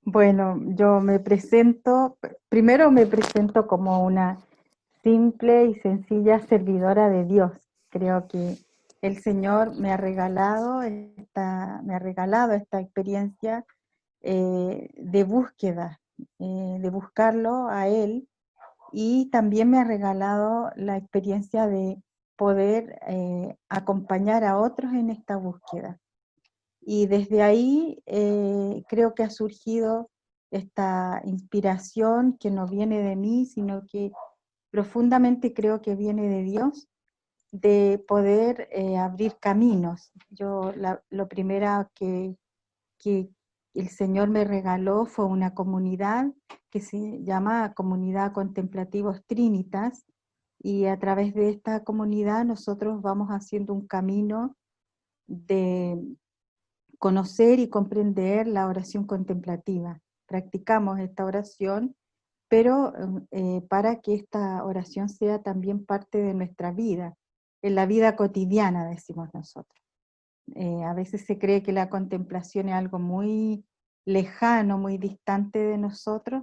Bueno, yo me presento, primero me presento como una simple y sencilla servidora de Dios. Creo que el Señor me ha regalado esta experiencia de búsqueda, de buscarlo a Él, y también me ha regalado la experiencia de poder acompañar a otros en esta búsqueda. Y desde ahí creo que ha surgido esta inspiración que no viene de mí, sino que profundamente creo que viene de Dios, de poder abrir caminos. Lo primero que el Señor me regaló fue una comunidad que se llama Comunidad Contemplativos Trinitas, y a través de esta comunidad nosotros vamos haciendo un camino de conocer y comprender la oración contemplativa. Practicamos esta oración, pero para que esta oración sea también parte de nuestra vida, en la vida cotidiana, decimos nosotros. A veces se cree que la contemplación es algo muy lejano, muy distante de nosotros,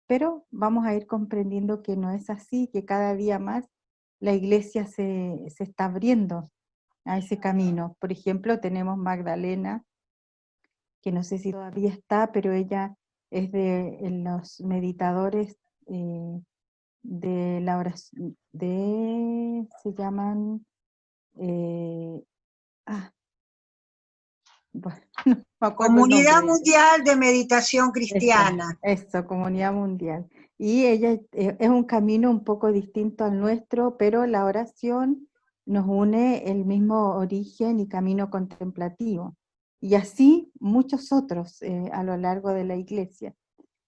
pero vamos a ir comprendiendo que no es así, que cada día más la iglesia se está abriendo a ese camino. Por ejemplo, tenemos Magdalena, que no sé si todavía está, pero ella es de los meditadores de la oración, se llaman, eh, ah, bueno, no me acuerdo el nombre Comunidad de ella. Mundial de Meditación Cristiana. Eso, Comunidad Mundial. Y ella es un camino un poco distinto al nuestro, pero la oración nos une el mismo origen y camino contemplativo. Y así muchos otros a lo largo de la iglesia.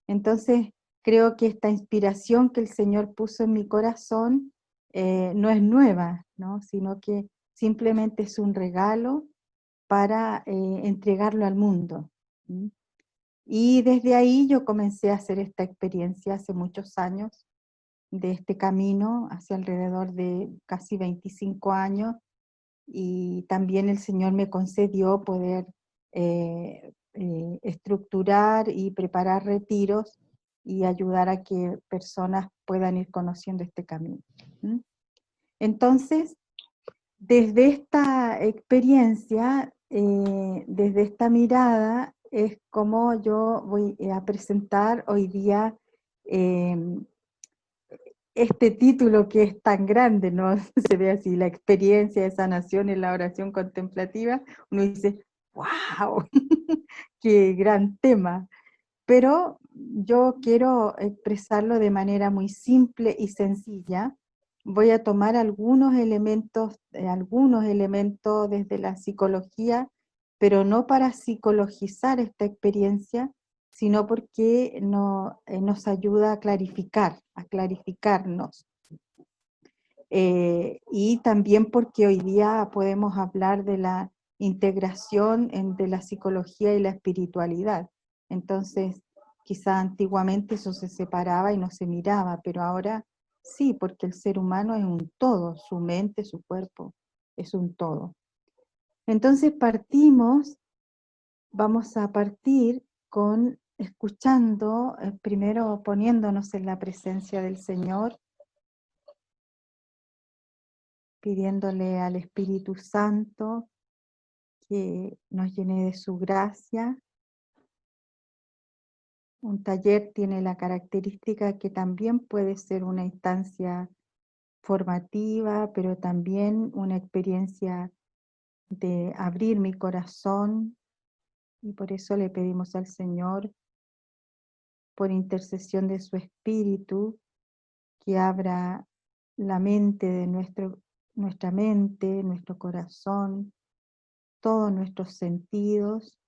Entonces, creo que esta inspiración que el Señor puso en mi corazón no es nueva, ¿no? Sino que simplemente es un regalo para entregarlo al mundo. ¿Sí? Y desde ahí yo comencé a hacer esta experiencia hace muchos años, de este camino, hace alrededor de casi 25 años, y también el Señor me concedió poder estructurar y preparar retiros y ayudar a que personas puedan ir conociendo este camino. ¿Mm? Entonces, desde esta experiencia, desde esta mirada, es como yo voy a presentar hoy día eh, este título que es tan grande, ¿no? Se ve así, la experiencia de sanación en la oración contemplativa. Uno dice, wow, qué gran tema. Pero yo quiero expresarlo de manera muy simple y sencilla. Voy a tomar algunos elementos desde la psicología, pero no para psicologizar esta experiencia, sino porque nos ayuda a clarificarnos. Y también porque hoy día podemos hablar de la integración de la psicología y la espiritualidad. Entonces, quizá antiguamente eso se separaba y no se miraba, pero ahora sí, porque el ser humano es un todo, su mente, su cuerpo, es un todo. Entonces vamos a partir con escuchando, primero poniéndonos en la presencia del Señor, pidiéndole al Espíritu Santo que nos llene de su gracia. Un taller tiene la característica que también puede ser una instancia formativa, pero también una experiencia de abrir mi corazón, y por eso le pedimos al Señor, por intercesión de su Espíritu, que abra la mente de nuestra mente, nuestro corazón, todos nuestros sentidos,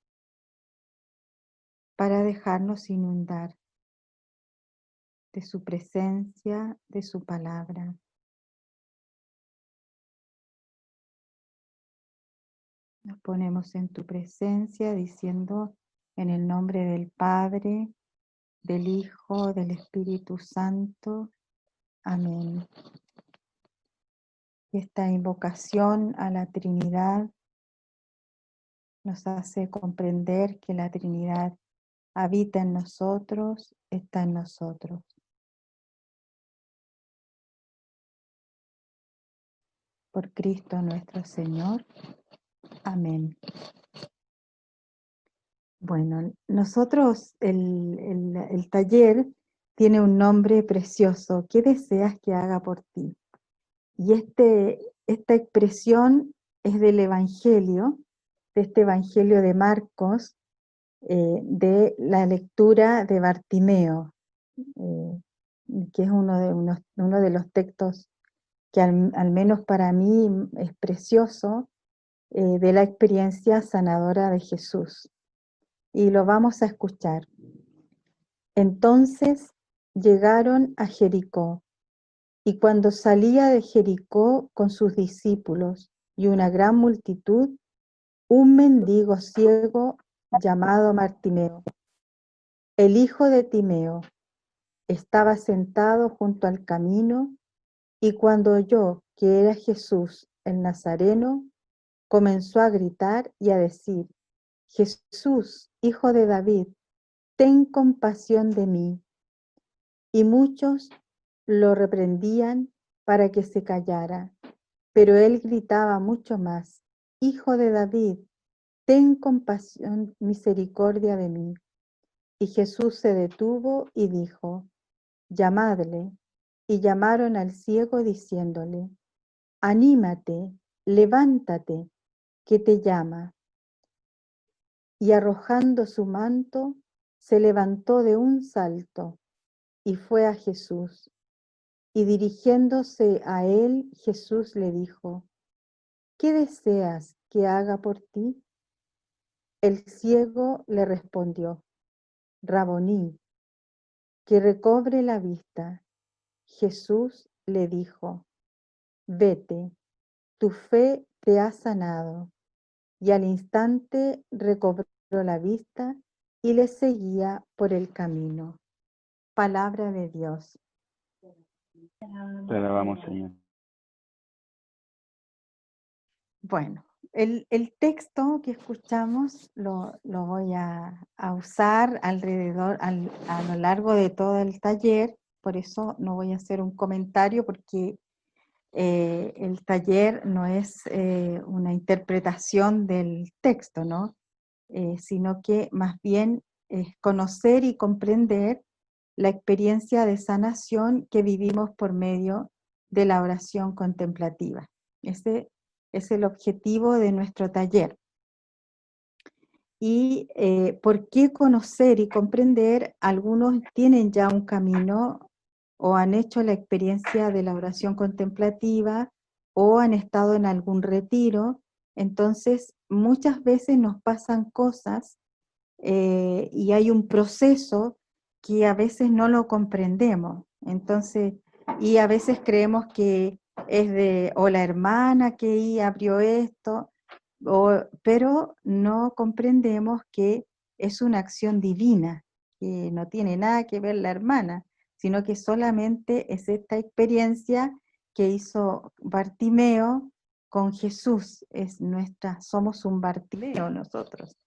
para dejarnos inundar de su presencia, de su palabra. Nos ponemos en tu presencia diciendo en el nombre del Padre, del Hijo, del Espíritu Santo. Amén. Esta invocación a la Trinidad nos hace comprender que la Trinidad habita en nosotros, está en nosotros. Por Cristo nuestro Señor. Amén. Bueno, nosotros, el taller tiene un nombre precioso. ¿Qué deseas que haga por ti? Y esta expresión es del Evangelio, de este Evangelio de Marcos, de la lectura de Bartimeo, que es uno de los textos que al menos para mí es precioso, de la experiencia sanadora de Jesús. Y lo vamos a escuchar. Entonces llegaron a Jericó, y cuando salía de Jericó con sus discípulos y una gran multitud, un mendigo ciego llamado Bartimeo, el hijo de Timeo, estaba sentado junto al camino, y cuando oyó que era Jesús el Nazareno, comenzó a gritar y a decir: Jesús, hijo de David, ten compasión de mí. Y muchos lo reprendían para que se callara, pero él gritaba mucho más: Hijo de David, ten compasión, misericordia de mí. Y Jesús se detuvo y dijo: llamadle. Y llamaron al ciego diciéndole: anímate, levántate, que te llama. Y arrojando su manto, se levantó de un salto y fue a Jesús. Y dirigiéndose a él, Jesús le dijo: ¿qué deseas que haga por ti? El ciego le respondió: Raboní, que recobre la vista. Jesús le dijo: vete, tu fe te ha sanado. Y al instante recobró la vista y le seguía por el camino. Palabra de Dios. Te alabamos, Señor. Bueno, el texto que escuchamos lo voy a usar a lo largo de todo el taller, por eso no voy a hacer un comentario porque el taller no es una interpretación del texto, ¿no? Sino que más bien es conocer y comprender la experiencia de sanación que vivimos por medio de la oración contemplativa. Ese es el objetivo de nuestro taller. Y ¿por qué conocer y comprender? Algunos tienen ya un camino o han hecho la experiencia de la oración contemplativa o han estado en algún retiro. Entonces, muchas veces nos pasan cosas y hay un proceso que a veces no lo comprendemos. Entonces, y a veces creemos que es de o la hermana que ahí abrió esto, pero no comprendemos que es una acción divina, que no tiene nada que ver la hermana, sino que solamente es esta experiencia que hizo Bartimeo con Jesús. Somos un Bartimeo nosotros.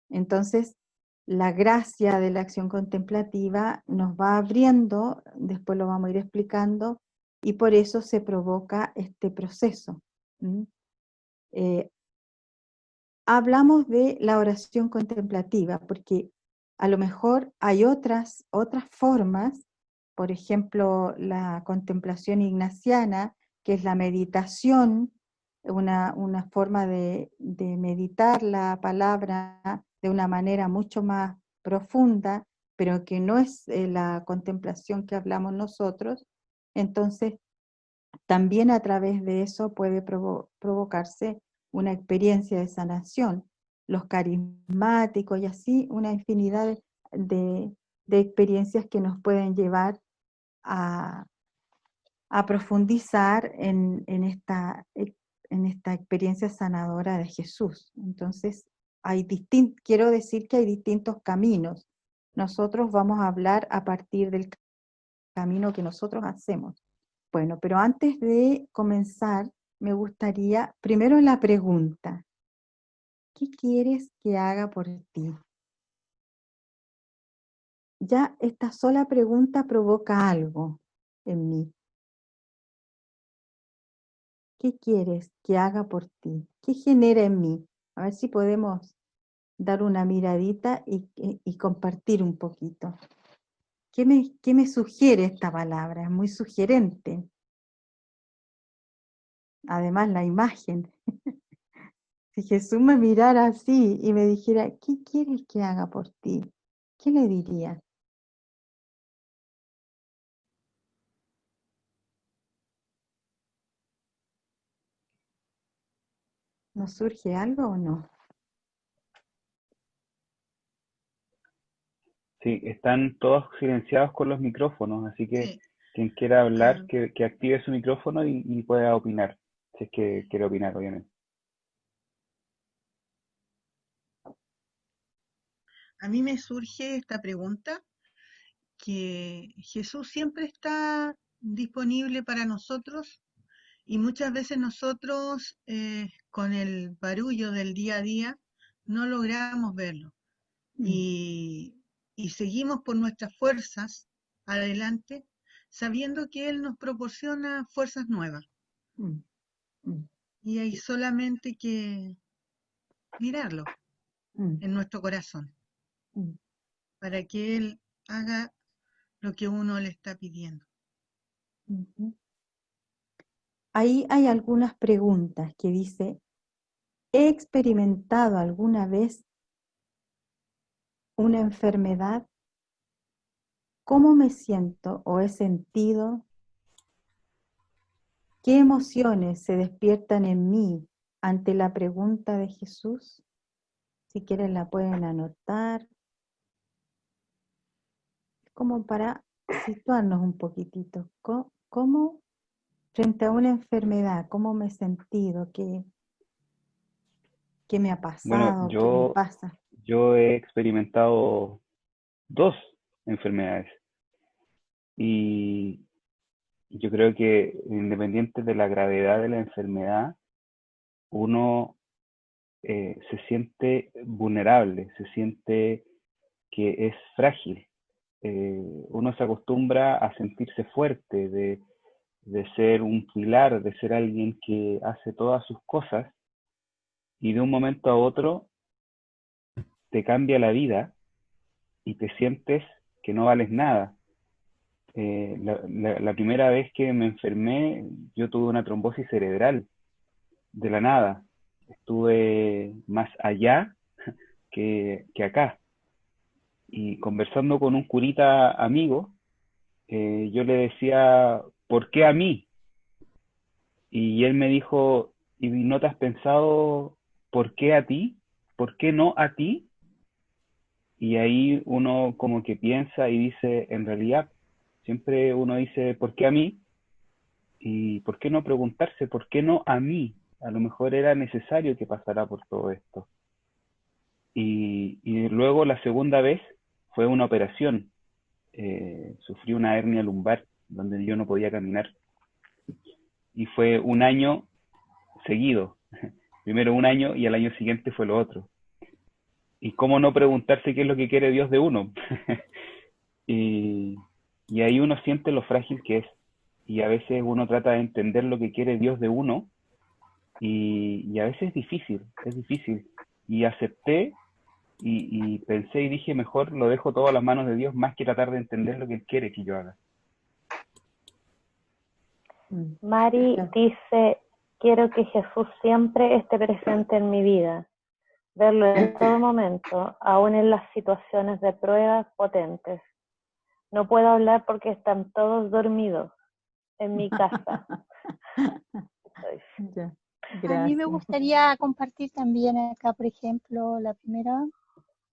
Entonces, la gracia de la acción contemplativa nos va abriendo, después lo vamos a ir explicando, y por eso se provoca este proceso. Hablamos de la oración contemplativa, porque a lo mejor hay otras formas, por ejemplo, la contemplación ignaciana, que es la meditación, una forma de meditar la palabra de una manera mucho más profunda, pero que no es la contemplación que hablamos nosotros. Entonces, también a través de eso puede provocarse una experiencia de sanación. Los carismáticos y así, una infinidad de experiencias que nos pueden llevar a profundizar en esta experiencia sanadora de Jesús. Entonces, quiero decir que hay distintos caminos. Nosotros vamos a hablar a partir del camino que nosotros hacemos. Bueno, pero antes de comenzar, me gustaría, primero la pregunta: ¿qué quieres que haga por ti? ya esta sola pregunta provoca algo en mí. ¿Qué quieres que haga por ti? ¿Qué genera en mí? A ver si podemos dar una miradita y compartir un poquito. ¿Qué me sugiere esta palabra? Es muy sugerente. Además, la imagen. Si Jesús me mirara así y me dijera, ¿qué quieres que haga por ti? ¿Qué le diría? ¿Nos surge algo o no? Sí, están todos silenciados con los micrófonos, así que Sí, quien quiera hablar, claro. que active su micrófono y pueda opinar, si es que quiere opinar, obviamente. A mí me surge esta pregunta, que Jesús siempre está disponible para nosotros y muchas veces nosotros con el barullo del día a día no logramos verlo Mm, y, y seguimos por nuestras fuerzas adelante sabiendo que Él nos proporciona fuerzas nuevas mm, mm, y hay solamente que mirarlo mm, en nuestro corazón mm, para que Él haga lo que uno le está pidiendo. ujú. Ahí hay algunas preguntas que dice, ¿he experimentado alguna vez una enfermedad? ¿Cómo me siento o he sentido? ¿Qué emociones se despiertan en mí ante la pregunta de Jesús? Si quieren la pueden anotar, como para situarnos un poquitito. ¿Cómo frente a una enfermedad, cómo me he sentido? ¿Qué me ha Bueno, pasado? ¿Qué me pasa? yo he experimentado dos enfermedades y yo creo que independiente de la gravedad de la enfermedad, uno se siente vulnerable, se siente que es frágil. Uno se acostumbra a sentirse fuerte, de ser un pilar, de ser alguien que hace todas sus cosas y de un momento a otro te cambia la vida y te sientes que no vales nada. La primera vez que me enfermé, yo tuve una trombosis cerebral de la nada. Estuve más allá que acá. Y conversando con un curita amigo, yo le decía, ¿por qué a mí? Y él me dijo, ¿y no te has pensado por qué a ti? ¿Por qué no a ti? Y ahí uno como que piensa y dice, en realidad, siempre uno dice, ¿por qué a mí? Y ¿por qué no preguntarse, por qué no a mí? A lo mejor era necesario que pasara por todo esto. Y luego la segunda vez fue una operación. Sufrí una hernia lumbar donde yo no podía caminar. Y fue un año seguido. Primero un año y al año siguiente fue lo otro. Y cómo no preguntarse qué es lo que quiere Dios de uno. y, y ahí uno siente lo frágil que es. Y a veces uno trata de entender lo que quiere Dios de uno. Y a veces es difícil, es difícil. Y acepté y pensé y dije, mejor lo dejo todo a las manos de Dios más que tratar de entender lo que Él quiere que yo haga. Mari Ya. dice, quiero que Jesús siempre esté presente en mi vida, verlo en todo momento, aún en las situaciones de pruebas potentes. No puedo hablar porque están todos dormidos en mi casa. Ya, A mí me gracias. gustaría compartir también acá, por ejemplo, la primera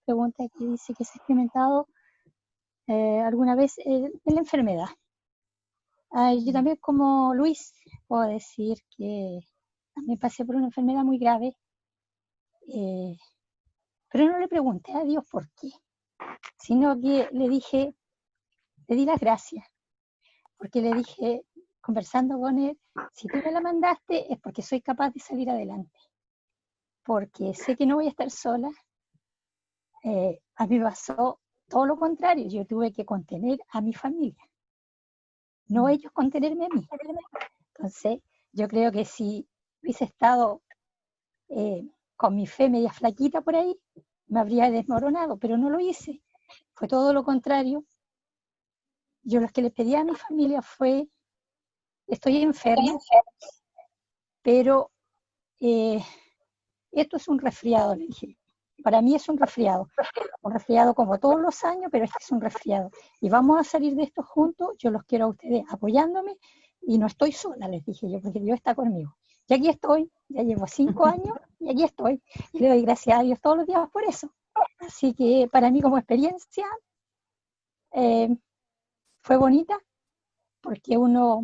pregunta que dice que se ha experimentado alguna vez en la enfermedad. Yo también, como Luis, puedo decir que también pasé por una enfermedad muy grave, pero no le pregunté a Dios por qué, sino que le di las gracias, porque le dije, conversando con él, si tú me la mandaste es porque soy capaz de salir adelante, porque sé que no voy a estar sola. A mí me pasó todo lo contrario, yo tuve que contener a mi familia, no ellos contenerme a mí. Entonces, yo creo que si hubiese estado con mi fe media flaquita por ahí, me habría desmoronado, pero no lo hice. Fue todo lo contrario. Yo lo que le pedí a mi familia fue, estoy enferma, pero esto es un resfriado, le dije. Para mí es un resfriado como todos los años, pero este es un resfriado. Y vamos a salir de esto juntos, yo los quiero a ustedes apoyándome, y no estoy sola, les dije yo, porque Dios está conmigo. Y aquí estoy, ya llevo 5 años, y aquí estoy. Y le doy gracias a Dios todos los días por eso. Así que para mí como experiencia fue bonita, porque uno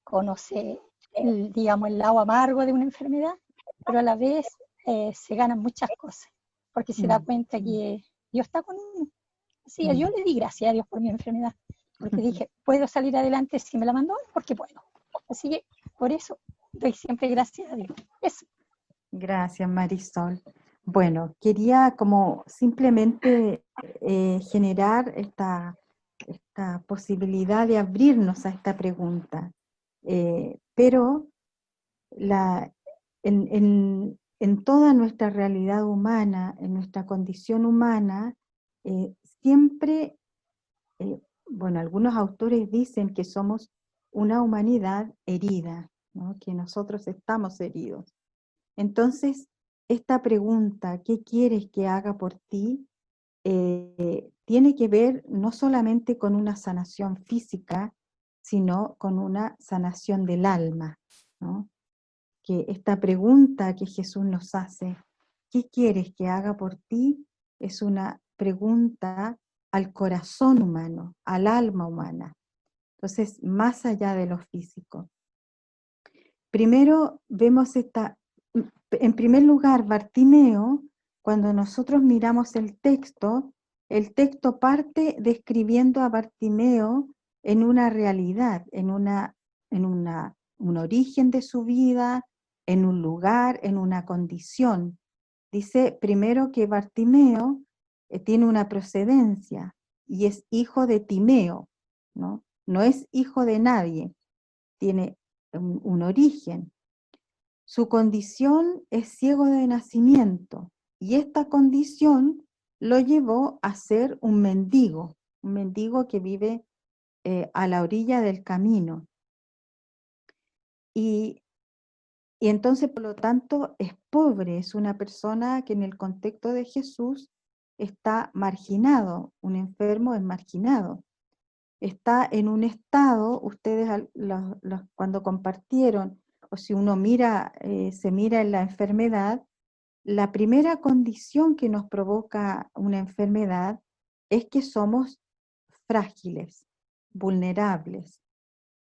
conoce digamos, el lado amargo de una enfermedad, pero a la vez se ganan muchas cosas, porque se da cuenta que Dios está con uno. Así yo le di gracias a Dios por mi enfermedad, porque dije, puedo salir adelante si me la mandó, porque puedo. Así que por eso doy siempre gracias a Dios. Eso. Gracias, Marisol. Bueno, quería como simplemente generar esta posibilidad de abrirnos a esta pregunta. Pero en toda nuestra realidad humana, en nuestra condición humana, siempre, bueno, algunos autores dicen que somos una humanidad herida, ¿no? Que nosotros estamos heridos. Entonces, esta pregunta, ¿qué quieres que haga por ti? Tiene que ver no solamente con una sanación física, sino con una sanación del alma, ¿no? Que esta pregunta que Jesús nos hace, ¿qué quieres que haga por ti? Es una pregunta al corazón humano, al alma humana. Entonces, más allá de lo físico. Primero vemos en primer lugar, Bartimeo, cuando nosotros miramos el texto parte describiendo a Bartimeo en una realidad, en un origen de su vida, en un lugar, en una condición. Dice primero que Bartimeo tiene una procedencia y es hijo de Timeo, ¿no? No es hijo de nadie, tiene un origen. Su condición es ciego de nacimiento y esta condición lo llevó a ser un mendigo que vive a la orilla del camino. Y entonces, por lo tanto, es pobre, es una persona que en el contexto de Jesús está marginado, un enfermo es marginado. Está en un estado, ustedes cuando compartieron, o si uno se mira en la enfermedad, la primera condición que nos provoca una enfermedad es que somos frágiles, vulnerables.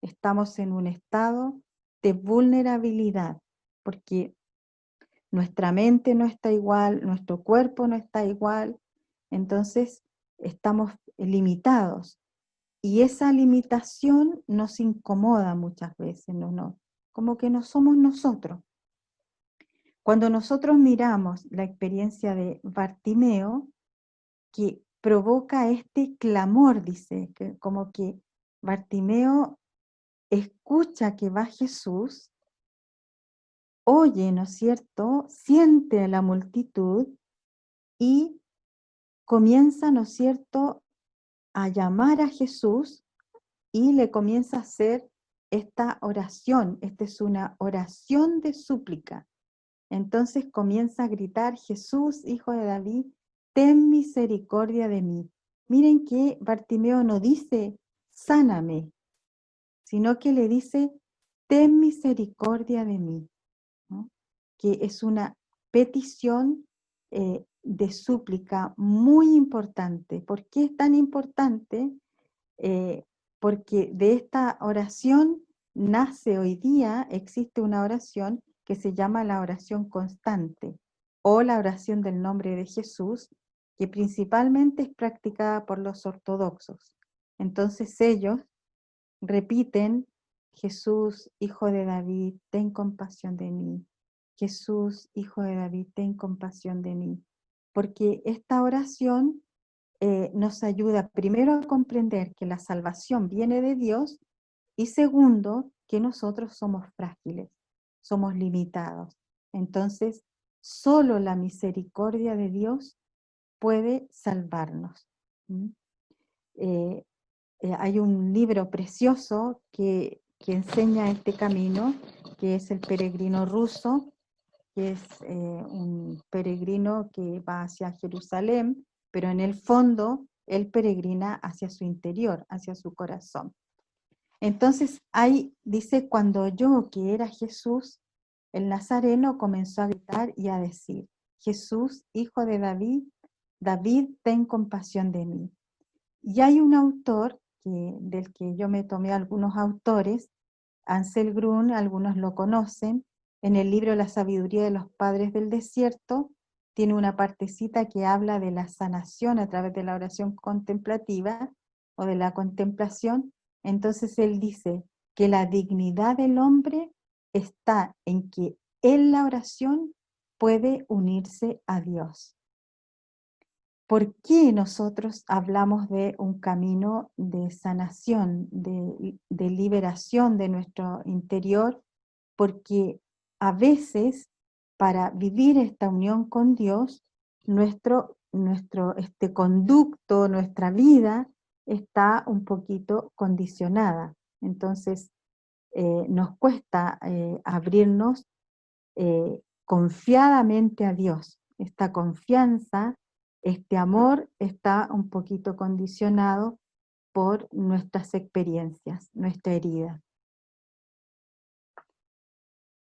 Estamos en un estado de vulnerabilidad, porque nuestra mente no está igual, nuestro cuerpo no está igual, entonces estamos limitados. Y esa limitación nos incomoda muchas veces, ¿no? Como que no somos nosotros. Cuando nosotros miramos la experiencia de Bartimeo, que provoca este clamor, dice, que como que Bartimeo escucha que va Jesús, oye, ¿no es cierto?, siente a la multitud y comienza, ¿no es cierto?, a llamar a Jesús y le comienza a hacer esta oración. Esta es una oración de súplica. Entonces comienza a gritar, Jesús, hijo de David, ten misericordia de mí. Miren que Bartimeo no dice, sáname, sino que le dice, ten misericordia de mí, ¿no? Que es una petición de súplica muy importante. ¿Por qué es tan importante? Porque de esta oración nace hoy día, existe una oración que se llama la oración constante o la oración del nombre de Jesús, que principalmente es practicada por los ortodoxos. Entonces ellos repiten, Jesús, hijo de David, ten compasión de mí. Jesús, hijo de David, ten compasión de mí. Porque esta oración nos ayuda primero a comprender que la salvación viene de Dios y segundo, que nosotros somos frágiles, somos limitados. Entonces, solo la misericordia de Dios puede salvarnos. ¿Mm? Hay un libro precioso que enseña este camino, que es El peregrino ruso, que es un peregrino que va hacia Jerusalén, pero en el fondo él peregrina hacia su interior, hacia su corazón. Entonces ahí dice, cuando oyó que era Jesús, el Nazareno comenzó a gritar y a decir, Jesús, hijo de David, David, ten compasión de mí. Y hay un autor del que yo me tomé algunos autores, Ansel Grun, algunos lo conocen, en el libro La sabiduría de los padres del desierto, tiene una partecita que habla de la sanación a través de la oración contemplativa o de la contemplación. Entonces él dice que la dignidad del hombre está en que en la oración puede unirse a Dios. ¿Por qué nosotros hablamos de un camino de sanación, de liberación de nuestro interior? Porque a veces para vivir esta unión con Dios, nuestro conducto, nuestra vida está un poquito condicionada. Entonces nos cuesta abrirnos confiadamente a Dios. Esta confianza, este amor está un poquito condicionado por nuestras experiencias, nuestra herida.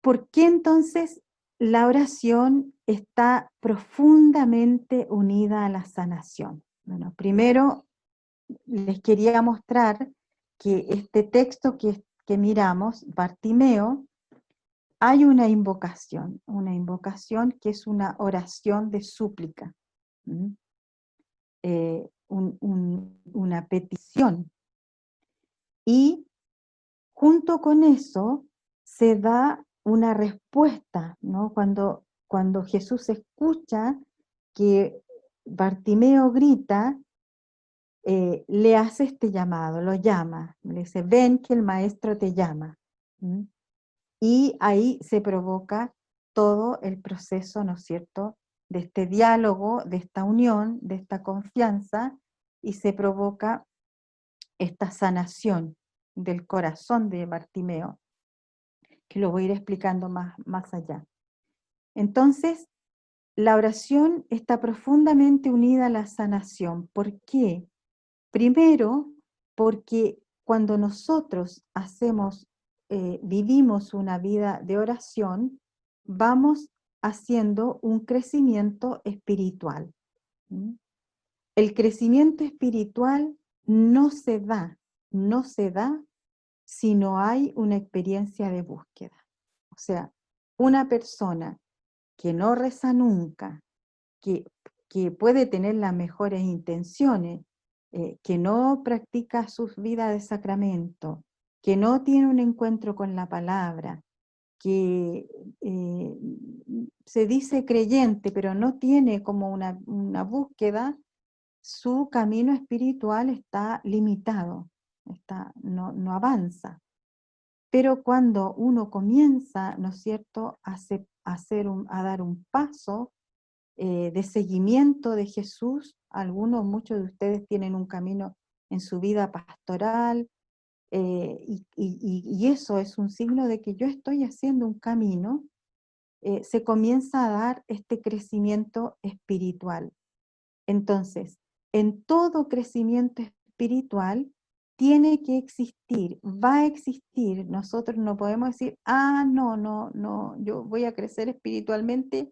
¿Por qué entonces la oración está profundamente unida a la sanación? Bueno, primero les quería mostrar que este texto que miramos, Bartimeo, hay una invocación que es una oración de súplica, una petición. Y junto con eso se da una respuesta, ¿no? Cuando Jesús escucha que Bartimeo grita, le hace este llamado, lo llama, le dice, ven que el maestro te llama. Y ahí se provoca todo el proceso, ¿no es cierto?, de este diálogo, de esta unión, de esta confianza, y se provoca esta sanación del corazón de Bartimeo, que lo voy a ir explicando más allá. Entonces, la oración está profundamente unida a la sanación. ¿Por qué? Primero, porque cuando nosotros vivimos una vida de oración, vamos haciendo un crecimiento espiritual. El crecimiento espiritual no se da si no hay una experiencia de búsqueda. O sea, una persona que no reza nunca, que puede tener las mejores intenciones, que no practica sus vidas de sacramento, que no tiene un encuentro con la palabra, que se dice creyente, pero no tiene como una búsqueda, su camino espiritual está limitado, no avanza. Pero cuando uno comienza, ¿no es cierto?, a dar un paso de seguimiento de Jesús, muchos de ustedes tienen un camino en su vida pastoral, y eso es un signo de que yo estoy haciendo un camino, se comienza a dar este crecimiento espiritual. Entonces, en todo crecimiento espiritual tiene que existir, va a existir. Nosotros no podemos decir, no, yo voy a crecer espiritualmente,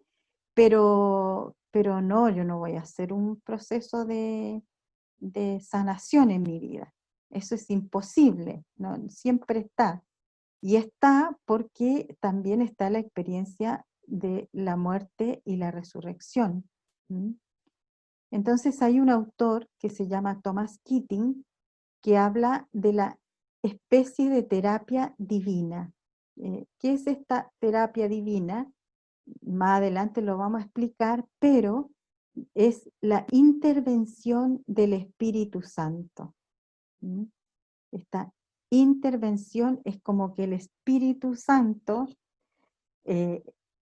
pero no, yo no voy a hacer un proceso de sanación en mi vida. Eso es imposible, ¿no? Siempre está. Y está porque también está la experiencia de la muerte y la resurrección. Entonces hay un autor que se llama Thomas Keating que habla de la especie de terapia divina. ¿Qué es esta terapia divina? Más adelante lo vamos a explicar, pero es la intervención del Espíritu Santo. ¿Mm? Esta intervención es como que el Espíritu Santo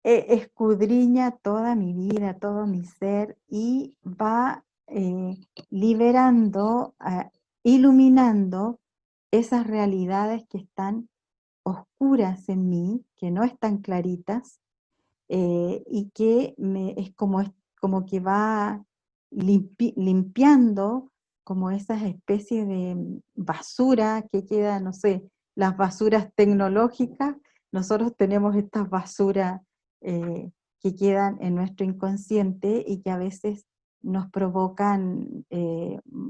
escudriña toda mi vida, todo mi ser, y va liberando, iluminando esas realidades que están oscuras en mí, que no están claritas, y que es como que va limpiando como esas especies de basura que queda, no sé, las basuras tecnológicas. Nosotros tenemos estas basuras que quedan en nuestro inconsciente y que a veces nos provocan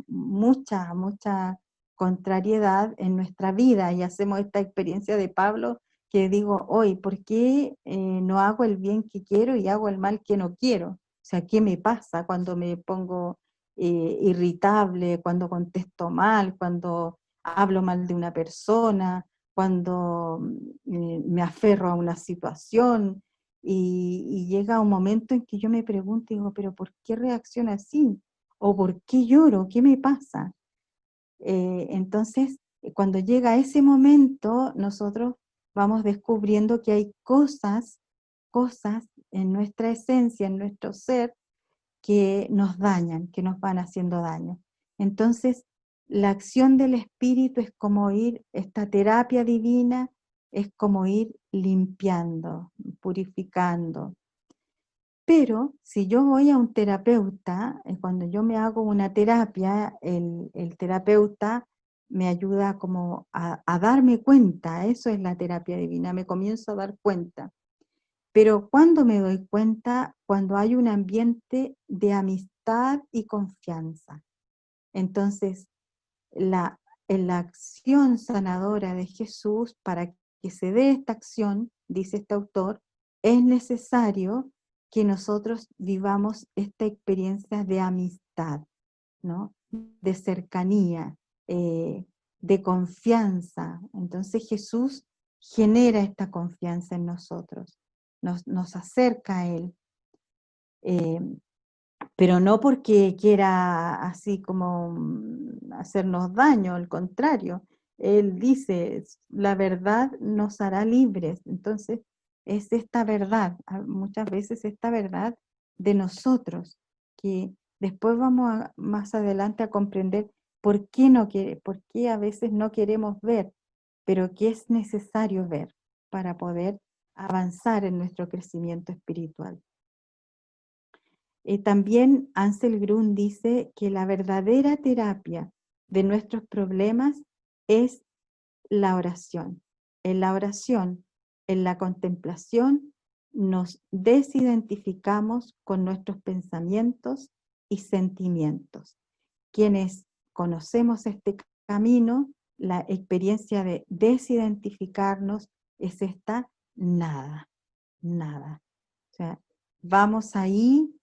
mucha contrariedad en nuestra vida, y hacemos esta experiencia de Pablo, que digo, hoy, ¿por qué no hago el bien que quiero y hago el mal que no quiero? O sea, ¿qué me pasa cuando me pongo irritable, cuando contesto mal, cuando hablo mal de una persona, cuando me aferro a una situación? Y llega un momento en que yo me pregunto, digo, ¿pero por qué reacciono así? ¿O por qué lloro? ¿Qué me pasa? Entonces, cuando llega ese momento, nosotros vamos descubriendo que hay cosas en nuestra esencia, en nuestro ser, que nos dañan, que nos van haciendo daño. Entonces, la acción del Espíritu es como esta terapia divina es como ir limpiando, purificando. Pero si yo voy a un terapeuta, cuando yo me hago una terapia, el terapeuta me ayuda como a darme cuenta. Eso es la terapia divina, me comienzo a dar cuenta. Pero ¿cuándo me doy cuenta? Cuando hay un ambiente de amistad y confianza. Entonces, en la acción sanadora de Jesús, para que se dé esta acción, dice este autor, es necesario que nosotros vivamos esta experiencia de amistad, ¿no? De cercanía, de confianza. Entonces Jesús genera esta confianza en nosotros, nos acerca a Él. Pero no porque quiera así como hacernos daño, al contrario. Él dice, la verdad nos hará libres. Entonces, es esta verdad, muchas veces esta verdad de nosotros, que después vamos más adelante a comprender por qué por qué a veces no queremos ver, pero que es necesario ver para poder avanzar en nuestro crecimiento espiritual. También Ansel Grun dice que la verdadera terapia de nuestros problemas es la oración. En la oración, en la contemplación, nos desidentificamos con nuestros pensamientos y sentimientos. Quienes conocemos este camino, la experiencia de desidentificarnos es esta nada. O sea, vamos ahí,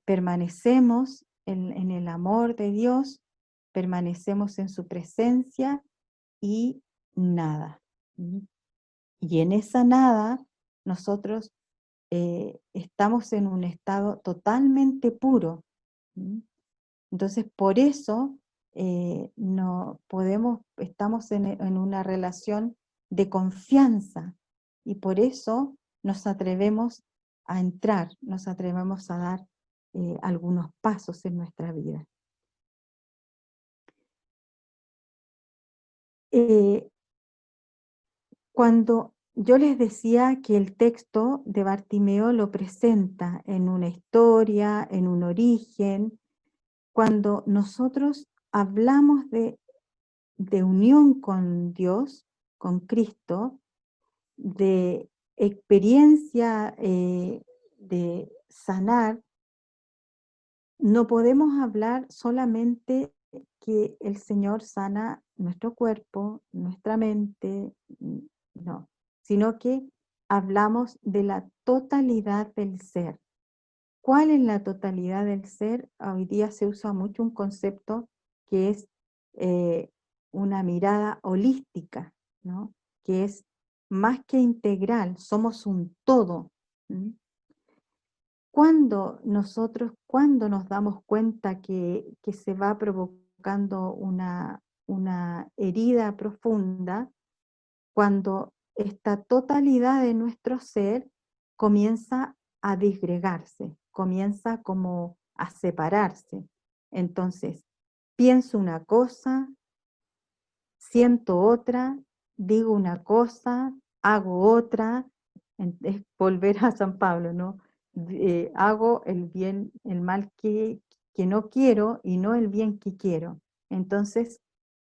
permanecemos en el amor de Dios, permanecemos en su presencia y nada. Y en esa nada nosotros estamos en un estado totalmente puro. Entonces, por eso no podemos, estamos en una relación de confianza, y por eso nos atrevemos a entrar, nos atrevemos a dar algunos pasos en nuestra vida. Cuando yo les decía que el texto de Bartimeo lo presenta en una historia, en un origen, cuando nosotros hablamos de unión con Dios, con Cristo, de experiencia de sanar, no podemos hablar solamente que el Señor sana nuestro cuerpo, nuestra mente, no, sino que hablamos de la totalidad del ser. ¿Cuál es la totalidad del ser? Hoy día se usa mucho un concepto que es una mirada holística, ¿no? Que es más que integral, somos un todo. cuando nos damos cuenta que se va provocando una herida profunda, cuando esta totalidad de nuestro ser comienza a disgregarse, comienza como a separarse. Entonces, pienso una cosa, siento otra, digo una cosa, hago otra, es volver a San Pablo, ¿no? Hago el bien, el mal que no quiero y no el bien que quiero. Entonces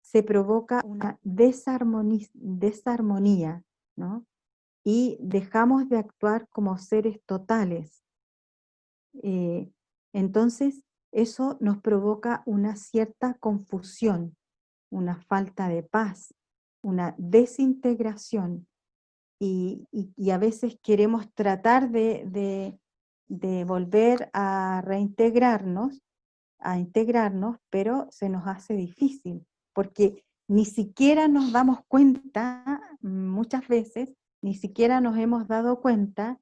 se provoca una desarmonía, ¿no? Y dejamos de actuar como seres totales. Entonces eso nos provoca una cierta confusión, una falta de paz, una desintegración, y a veces queremos tratar de volver a reintegrarnos, a integrarnos, pero se nos hace difícil, porque ni siquiera nos damos cuenta, muchas veces, ni siquiera nos hemos dado cuenta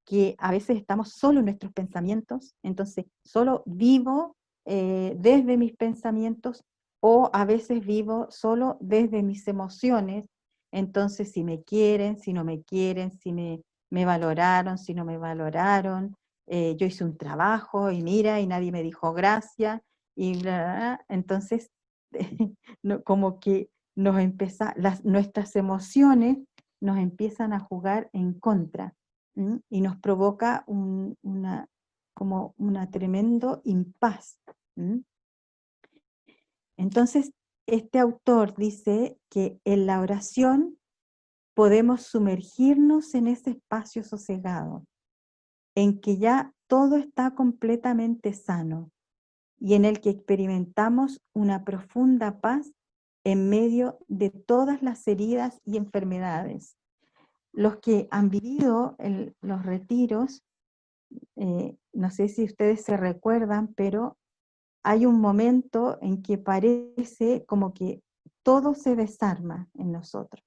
que a veces estamos solo en nuestros pensamientos, entonces solo vivo desde mis pensamientos, o a veces vivo solo desde mis emociones. Entonces si me quieren, si no me quieren, si me valoraron, si no me valoraron, yo hice un trabajo y mira, y nadie me dijo gracias, y bla, bla, bla. Entonces como que nuestras emociones nos empiezan a jugar en contra. Y nos provoca como una tremendo impas. Entonces, este autor dice que en la oración podemos sumergirnos en ese espacio sosegado, en que ya todo está completamente sano y en el que experimentamos una profunda paz en medio de todas las heridas y enfermedades. Los que han vivido los retiros, no sé si ustedes se recuerdan, pero hay un momento en que parece como que todo se desarma en nosotros.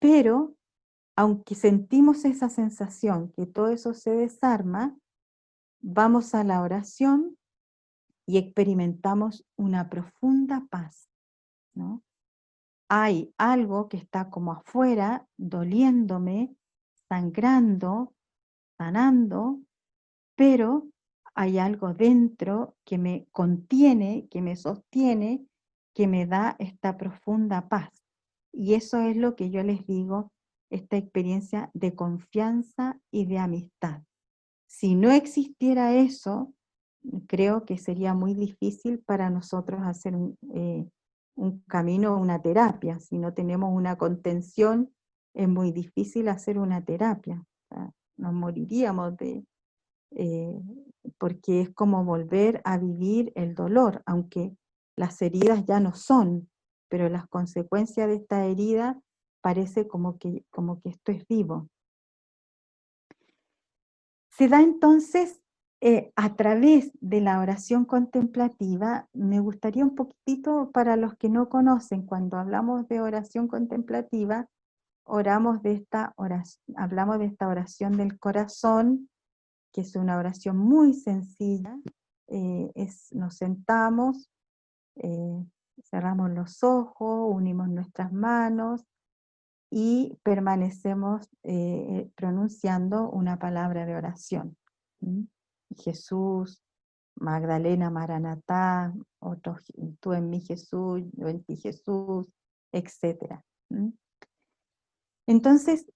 Pero, aunque sentimos esa sensación que todo eso se desarma, vamos a la oración y experimentamos una profunda paz, ¿no? Hay algo que está como afuera, doliéndome, sangrando, sanando, pero hay algo dentro que me contiene, que me sostiene, que me da esta profunda paz. Y eso es lo que yo les digo, esta experiencia de confianza y de amistad. Si no existiera eso, creo que sería muy difícil para nosotros hacer un camino, una terapia. Si no tenemos una contención, es muy difícil hacer una terapia. O sea, nos moriríamos porque es como volver a vivir el dolor, aunque las heridas ya no son, pero las consecuencias de esta herida parece como que esto es vivo. Se da entonces a través de la oración contemplativa. Me gustaría un poquitito, para los que no conocen, cuando hablamos de oración contemplativa, hablamos de esta oración del corazón, que es una oración muy sencilla. Nos sentamos, cerramos los ojos, unimos nuestras manos y permanecemos pronunciando una palabra de oración. Jesús, Magdalena, Maranatá, tú en mí Jesús, yo en ti Jesús, etc. Entonces,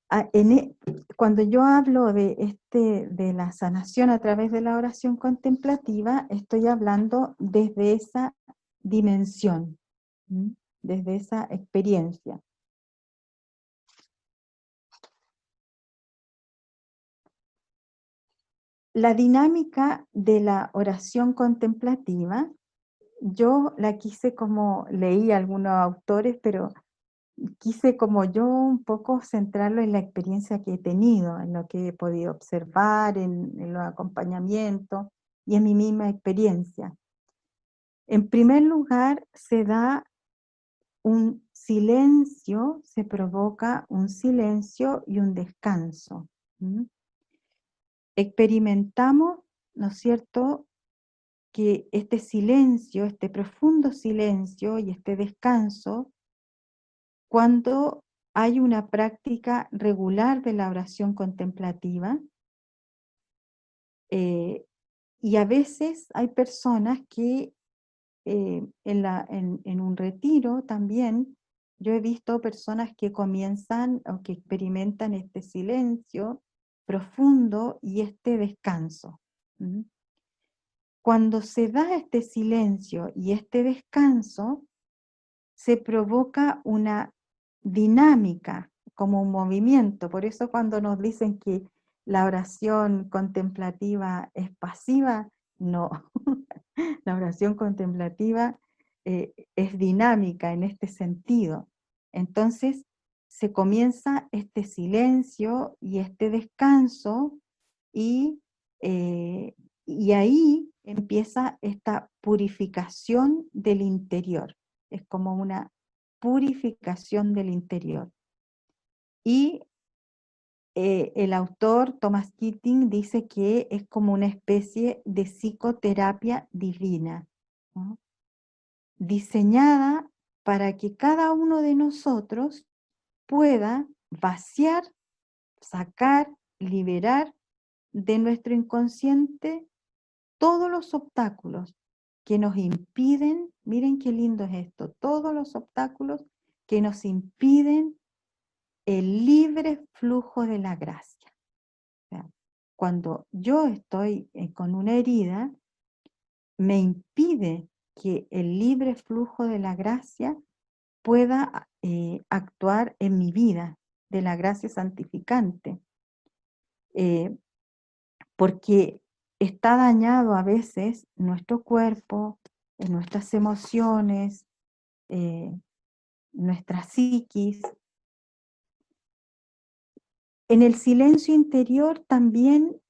cuando yo hablo de la sanación a través de la oración contemplativa, estoy hablando desde esa dimensión, desde esa experiencia. La dinámica de la oración contemplativa, yo la quise, como leí a algunos autores, pero quise como yo un poco centrarlo en la experiencia que he tenido, en lo que he podido observar, en los acompañamientos y en mi misma experiencia. En primer lugar, se da un silencio, se provoca un silencio y un descanso. experimentamos, ¿no es cierto?, que este silencio, este profundo silencio y este descanso, cuando hay una práctica regular de la oración contemplativa, y a veces hay personas que en un retiro también, yo he visto personas que comienzan o que experimentan este silencio profundo y este descanso. ¿Mm? Cuando se da este silencio y este descanso, se provoca una dinámica, como un movimiento. Por eso cuando nos dicen que la oración contemplativa es pasiva, no. La oración contemplativa es dinámica en este sentido. Entonces se comienza este silencio y este descanso y, y ahí empieza esta purificación del interior. Es como una purificación del interior. Y el autor Thomas Keating dice que es como una especie de psicoterapia divina, ¿no?, diseñada para que cada uno de nosotros pueda vaciar, sacar, liberar de nuestro inconsciente todos los obstáculos que nos impiden, miren qué lindo es esto, todos los obstáculos que nos impiden el libre flujo de la gracia. O sea, cuando yo estoy con una herida, me impide que el libre flujo de la gracia pueda actuar en mi vida, de la gracia santificante. Porque está dañado a veces nuestro cuerpo, nuestras emociones, nuestra psiquis. En el silencio interior también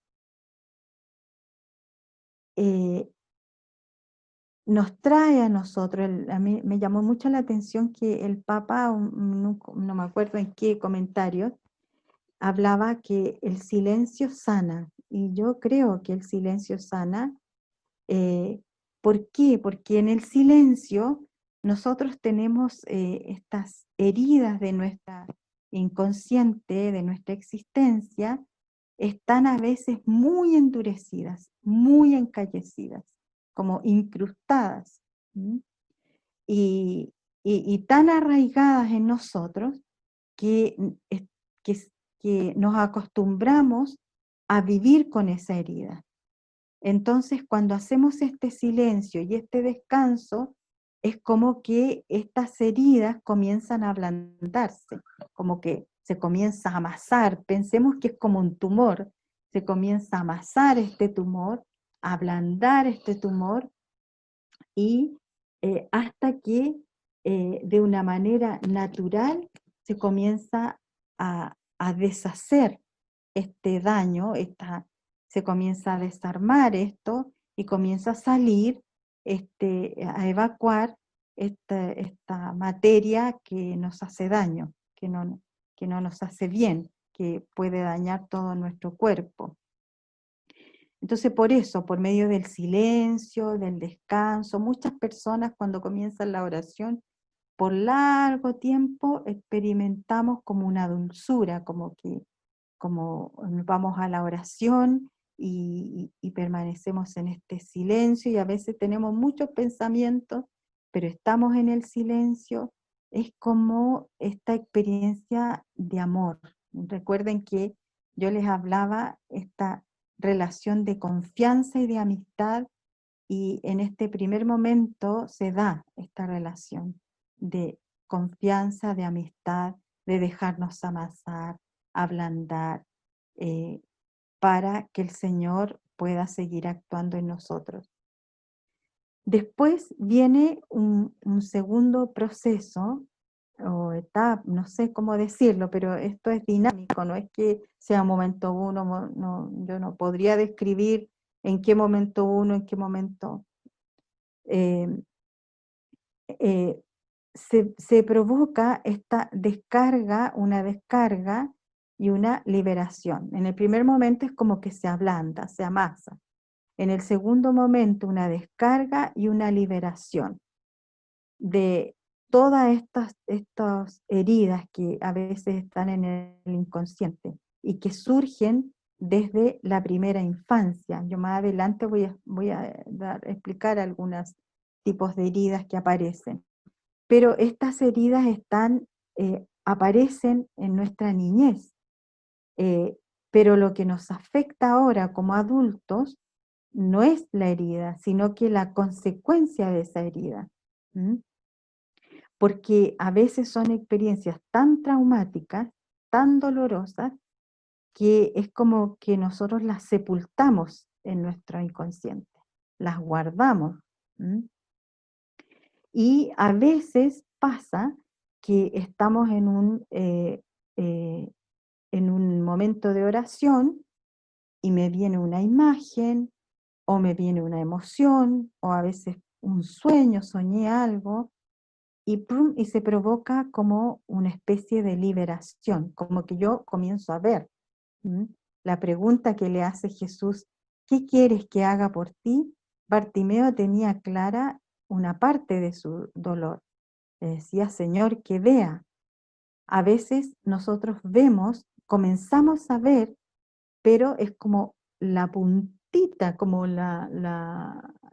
nos trae a nosotros, a mí me llamó mucho la atención que el Papa, no me acuerdo en qué comentario, hablaba que el silencio sana, y yo creo que el silencio sana. ¿Por qué? Porque en el silencio nosotros tenemos estas heridas de nuestra inconsciente, de nuestra existencia, están a veces muy endurecidas, muy encallecidas, como incrustadas, ¿m? Y tan arraigadas en nosotros que, que, que nos acostumbramos a vivir con esa herida. Entonces, cuando hacemos este silencio y este descanso, es como que estas heridas comienzan a ablandarse, como que se comienza a amasar. Pensemos que es como un tumor, se comienza a amasar este tumor, a ablandar este tumor, y hasta que de una manera natural se comienza a deshacer este daño, se comienza a desarmar esto y comienza a salir, a evacuar esta materia que nos hace daño, que no nos hace bien, que puede dañar todo nuestro cuerpo. Entonces, por eso, por medio del silencio, del descanso, muchas personas cuando comienzan la oración, por largo tiempo experimentamos como una dulzura, como vamos a la oración y permanecemos en este silencio, y a veces tenemos muchos pensamientos, pero estamos en el silencio. Es como esta experiencia de amor. Recuerden que yo les hablaba esta relación de confianza y de amistad, y en este primer momento se da esta relación de confianza, de amistad, de dejarnos amasar, ablandar, para que el Señor pueda seguir actuando en nosotros. Después viene un segundo proceso, o etapa, no sé cómo decirlo, pero esto es dinámico, no es que sea momento uno, yo no podría describir en qué momento uno, en qué momento se provoca esta descarga, una descarga y una liberación. En el primer momento es como que se ablanda, se amasa. En el segundo momento una descarga y una liberación de todas estas heridas que a veces están en el inconsciente y que surgen desde la primera infancia. Yo más adelante voy a explicar algunos tipos de heridas que aparecen. Pero estas heridas aparecen en nuestra niñez. Pero lo que nos afecta ahora como adultos no es la herida, sino que la consecuencia de esa herida. ¿Mm? Porque a veces son experiencias tan traumáticas, tan dolorosas, que es como que nosotros las sepultamos en nuestro inconsciente, las guardamos. ¿Mm? Y a veces pasa que estamos en un momento de oración y me viene una imagen o me viene una emoción o a veces un sueño, soñé algo y, ¡pum!, y se provoca como una especie de liberación, como que yo comienzo a ver. ¿Mm? La pregunta que le hace Jesús, ¿qué quieres que haga por ti? Bartimeo tenía clara una parte de su dolor. Le decía, Señor, que vea. A veces nosotros vemos, comenzamos a ver, pero es como la puntita, como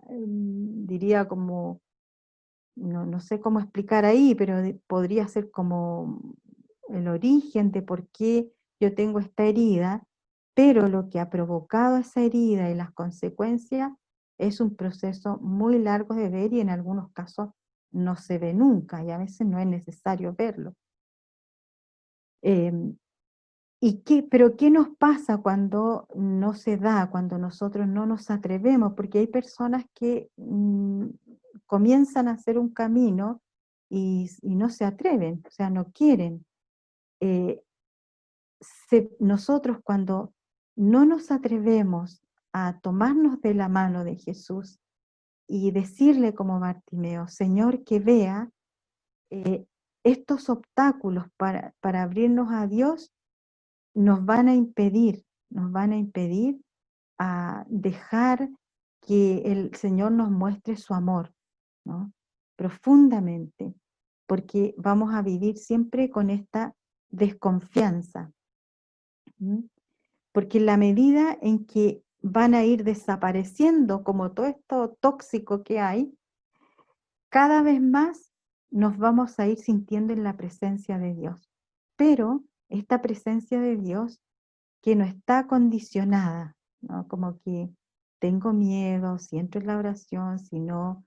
diría como, no sé cómo explicar ahí, pero podría ser como el origen de por qué yo tengo esta herida, pero lo que ha provocado esa herida y las consecuencias es un proceso muy largo de ver y en algunos casos no se ve nunca y a veces no es necesario verlo. Pero ¿qué nos pasa cuando no se da, cuando nosotros no nos atrevemos? Porque hay personas que comienzan a hacer un camino y no se atreven, o sea, no quieren. Nosotros cuando no nos atrevemos a tomarnos de la mano de Jesús y decirle como Bartimeo, Señor, que vea estos obstáculos para abrirnos a Dios, nos van a impedir a dejar que el Señor nos muestre su amor, ¿no? Profundamente, porque vamos a vivir siempre con esta desconfianza. ¿Mm? Porque en la medida en que van a ir desapareciendo como todo esto tóxico que hay, cada vez más nos vamos a ir sintiendo en la presencia de Dios. Pero esta presencia de Dios que no está condicionada, ¿no? Como que tengo miedo, si entro en la oración, si no,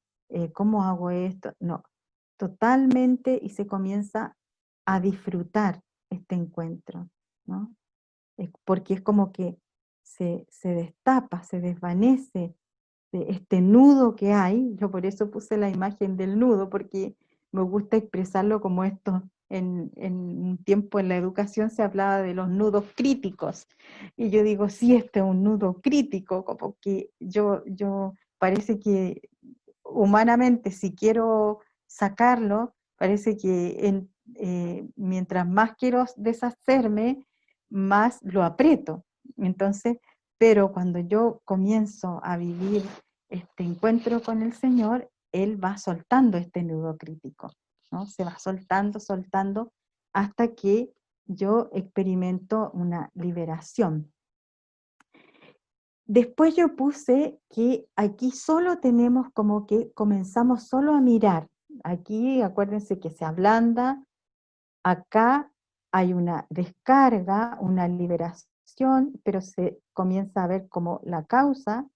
¿cómo hago esto? No, totalmente, y se comienza a disfrutar este encuentro, ¿no? Porque es como que se destapa, se desvanece este nudo que hay. Yo por eso puse la imagen del nudo, porque me gusta expresarlo como esto. En un tiempo en la educación se hablaba de los nudos críticos, y yo digo, sí, este es un nudo crítico, como que yo parece que humanamente, si quiero sacarlo, parece que mientras más quiero deshacerme, más lo aprieto. Entonces, pero cuando yo comienzo a vivir este encuentro con el Señor, Él va soltando este nudo crítico, ¿no? Se va soltando, soltando, hasta que yo experimento una liberación. Después yo puse que aquí solo tenemos como que comenzamos solo a mirar. Aquí acuérdense que se ablanda, acá hay una descarga, una liberación, pero se comienza a ver como la causa,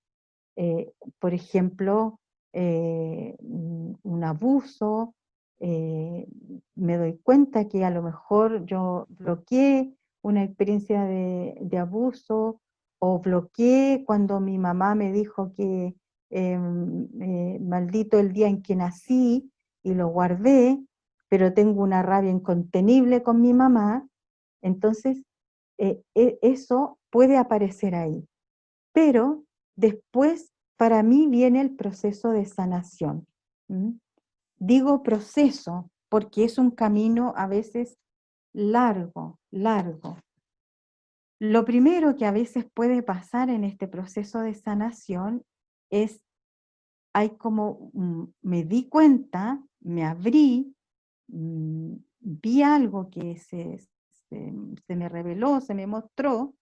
por ejemplo, un abuso, me doy cuenta que a lo mejor yo bloqueé una experiencia de abuso o bloqueé cuando mi mamá me dijo que maldito el día en que nací y lo guardé, pero tengo una rabia incontenible con mi mamá, entonces eso puede aparecer ahí. Pero después, para mí, viene el proceso de sanación. ¿Mm? Digo proceso porque es un camino a veces largo, largo. Lo primero que a veces puede pasar en este proceso de sanación es, me di cuenta, me abrí, vi algo que se me reveló, se me mostró,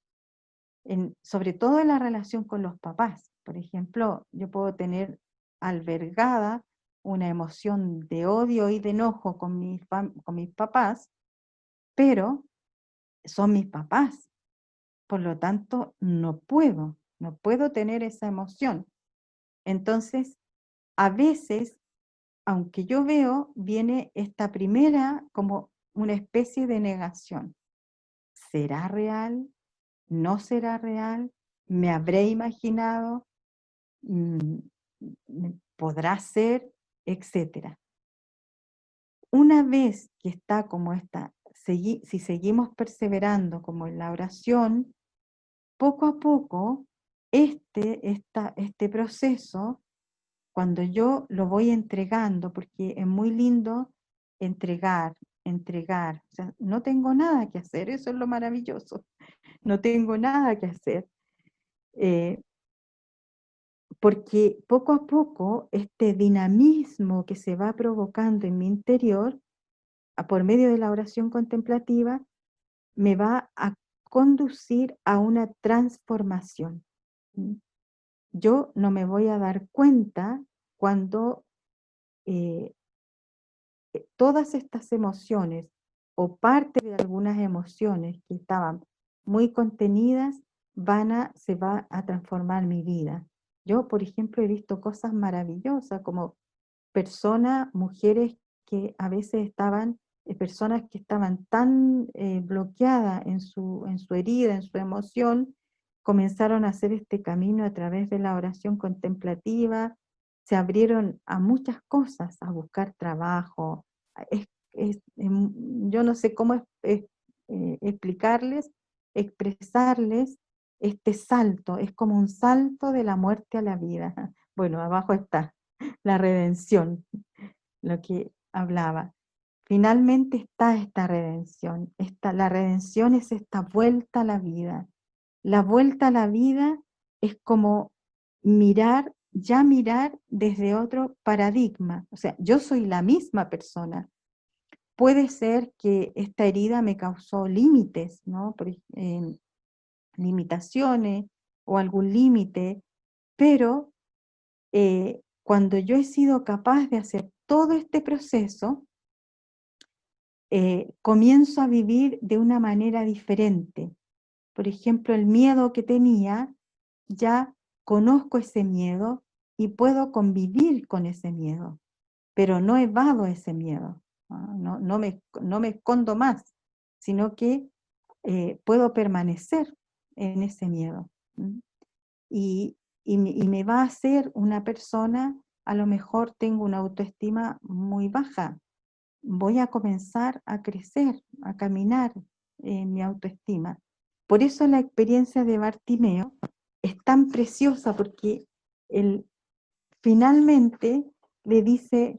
sobre todo en la relación con los papás. Por ejemplo, yo puedo tener albergada una emoción de odio y de enojo con mis papás, pero son mis papás. Por lo tanto, no puedo tener esa emoción. Entonces, a veces, aunque yo veo, viene esta primera como una especie de negación. ¿Será real? ¿No será real? ¿Me habré imaginado? ¿Podrá ser? Etcétera. Una vez que está como esta, si seguimos perseverando como en la oración, poco a poco, este proceso, cuando yo lo voy entregando, porque es muy lindo entregar, o sea, no tengo nada que hacer, eso es lo maravilloso, no tengo nada que hacer, porque poco a poco este dinamismo que se va provocando en mi interior, por medio de la oración contemplativa, me va a conducir a una transformación. Yo no me voy a dar cuenta cuando todas estas emociones o parte de algunas emociones que estaban muy contenidas se va a transformar mi vida. Yo, por ejemplo, he visto cosas maravillosas como mujeres que a veces personas que estaban tan bloqueadas en su herida, en su emoción, comenzaron a hacer este camino a través de la oración contemplativa, se abrieron a muchas cosas, a buscar trabajo. Yo no sé cómo explicarles, expresarles este salto, es como un salto de la muerte a la vida. Bueno, abajo está la redención, lo que hablaba. Finalmente está esta redención. La redención es esta vuelta a la vida. La vuelta a la vida es como mirar desde otro paradigma. O sea, yo soy la misma persona. Puede ser que esta herida me causó límites, ¿no? Limitaciones o algún límite, pero cuando yo he sido capaz de hacer todo este proceso, comienzo a vivir de una manera diferente. Por ejemplo, el miedo que tenía, ya conozco ese miedo y puedo convivir con ese miedo, pero no evado ese miedo, no me escondo más, sino que puedo permanecer en ese miedo. Y me va a hacer una persona, a lo mejor tengo una autoestima muy baja, voy a comenzar a crecer, a caminar en mi autoestima. Por eso la experiencia de Bartimeo es tan preciosa, porque él finalmente le dice,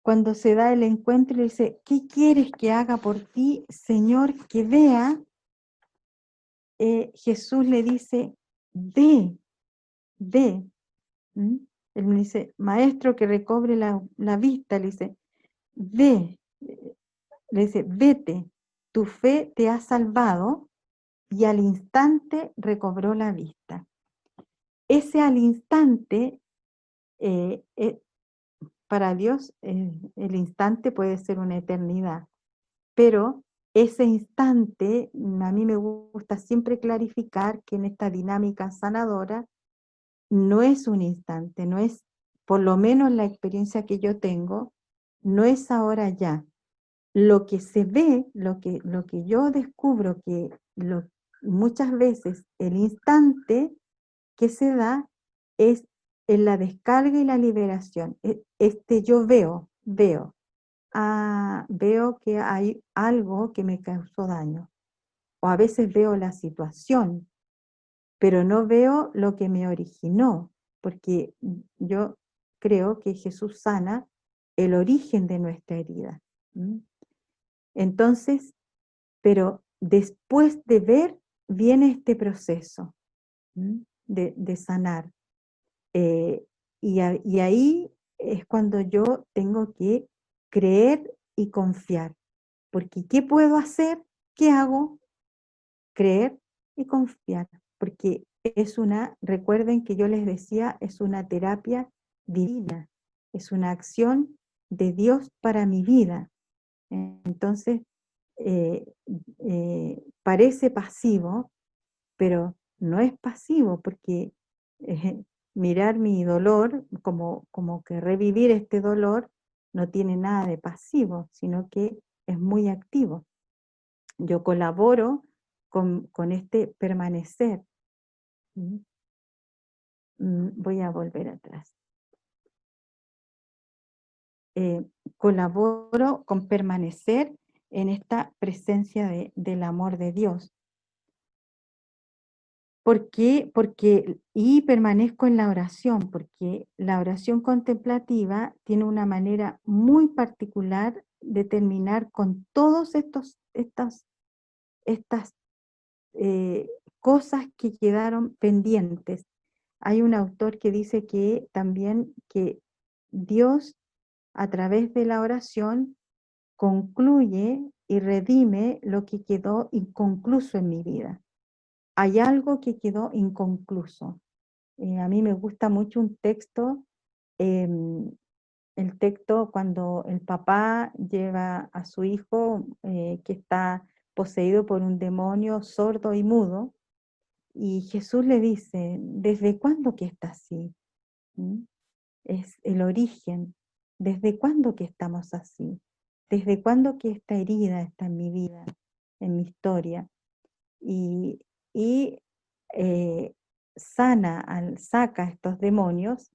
cuando se da el encuentro, le dice, ¿qué quieres que haga por ti, Señor, que vea? Jesús le dice, ve. ¿Mm? Él me dice, maestro, que recobre la vista, le dice, ve, le dice, vete, tu fe te ha salvado, y al instante recobró la vista. Ese al instante, para Dios, el instante puede ser una eternidad, pero ese instante, a mí me gusta siempre clarificar que en esta dinámica sanadora, no es un instante, no es, por lo menos la experiencia que yo tengo, no es ahora ya. Lo que se ve, lo que yo descubro que muchas veces el instante que se da es en la descarga y la liberación. Yo veo que hay algo que me causó daño, o a veces veo la situación, pero no veo lo que me originó, porque yo creo que Jesús sana el origen de nuestra herida. Entonces, pero después de ver, viene este proceso de sanar. Y ahí es cuando yo tengo que creer y confiar. Porque ¿qué puedo hacer? ¿Qué hago? Creer y confiar. Porque recuerden que yo les decía, es una terapia divina. Es una acción de Dios para mi vida. Entonces, parece pasivo, pero no es pasivo, porque mirar mi dolor, como que revivir este dolor, no tiene nada de pasivo, sino que es muy activo. Yo colaboro con este permanecer. Voy a volver atrás. Colaboro con permanecer en esta presencia del amor de Dios. ¿Por qué? Y permanezco en la oración, porque la oración contemplativa tiene una manera muy particular de terminar con todas estas cosas que quedaron pendientes. Hay un autor que dice que también que Dios, a través de la oración, concluye y redime lo que quedó inconcluso en mi vida. Hay algo que quedó inconcluso. A mí me gusta mucho un texto, el texto cuando el papá lleva a su hijo que está poseído por un demonio sordo y mudo, y Jesús le dice, ¿desde cuándo que está así? Es el origen. ¿Desde cuándo que estamos así? ¿Desde cuándo que esta herida está en mi vida, en mi historia? Y saca estos demonios,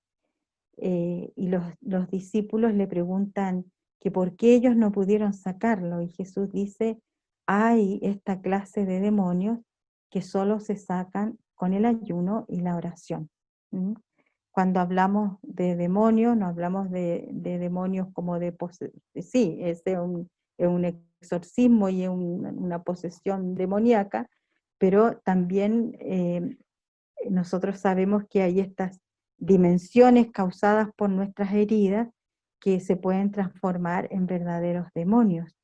y los discípulos le preguntan que por qué ellos no pudieron sacarlo, y Jesús dice, hay esta clase de demonios que solo se sacan con el ayuno y la oración. Cuando hablamos de demonios, no hablamos de demonios como de posesión, sí, es un exorcismo y es una posesión demoníaca, pero también nosotros sabemos que hay estas dimensiones causadas por nuestras heridas que se pueden transformar en verdaderos demonios,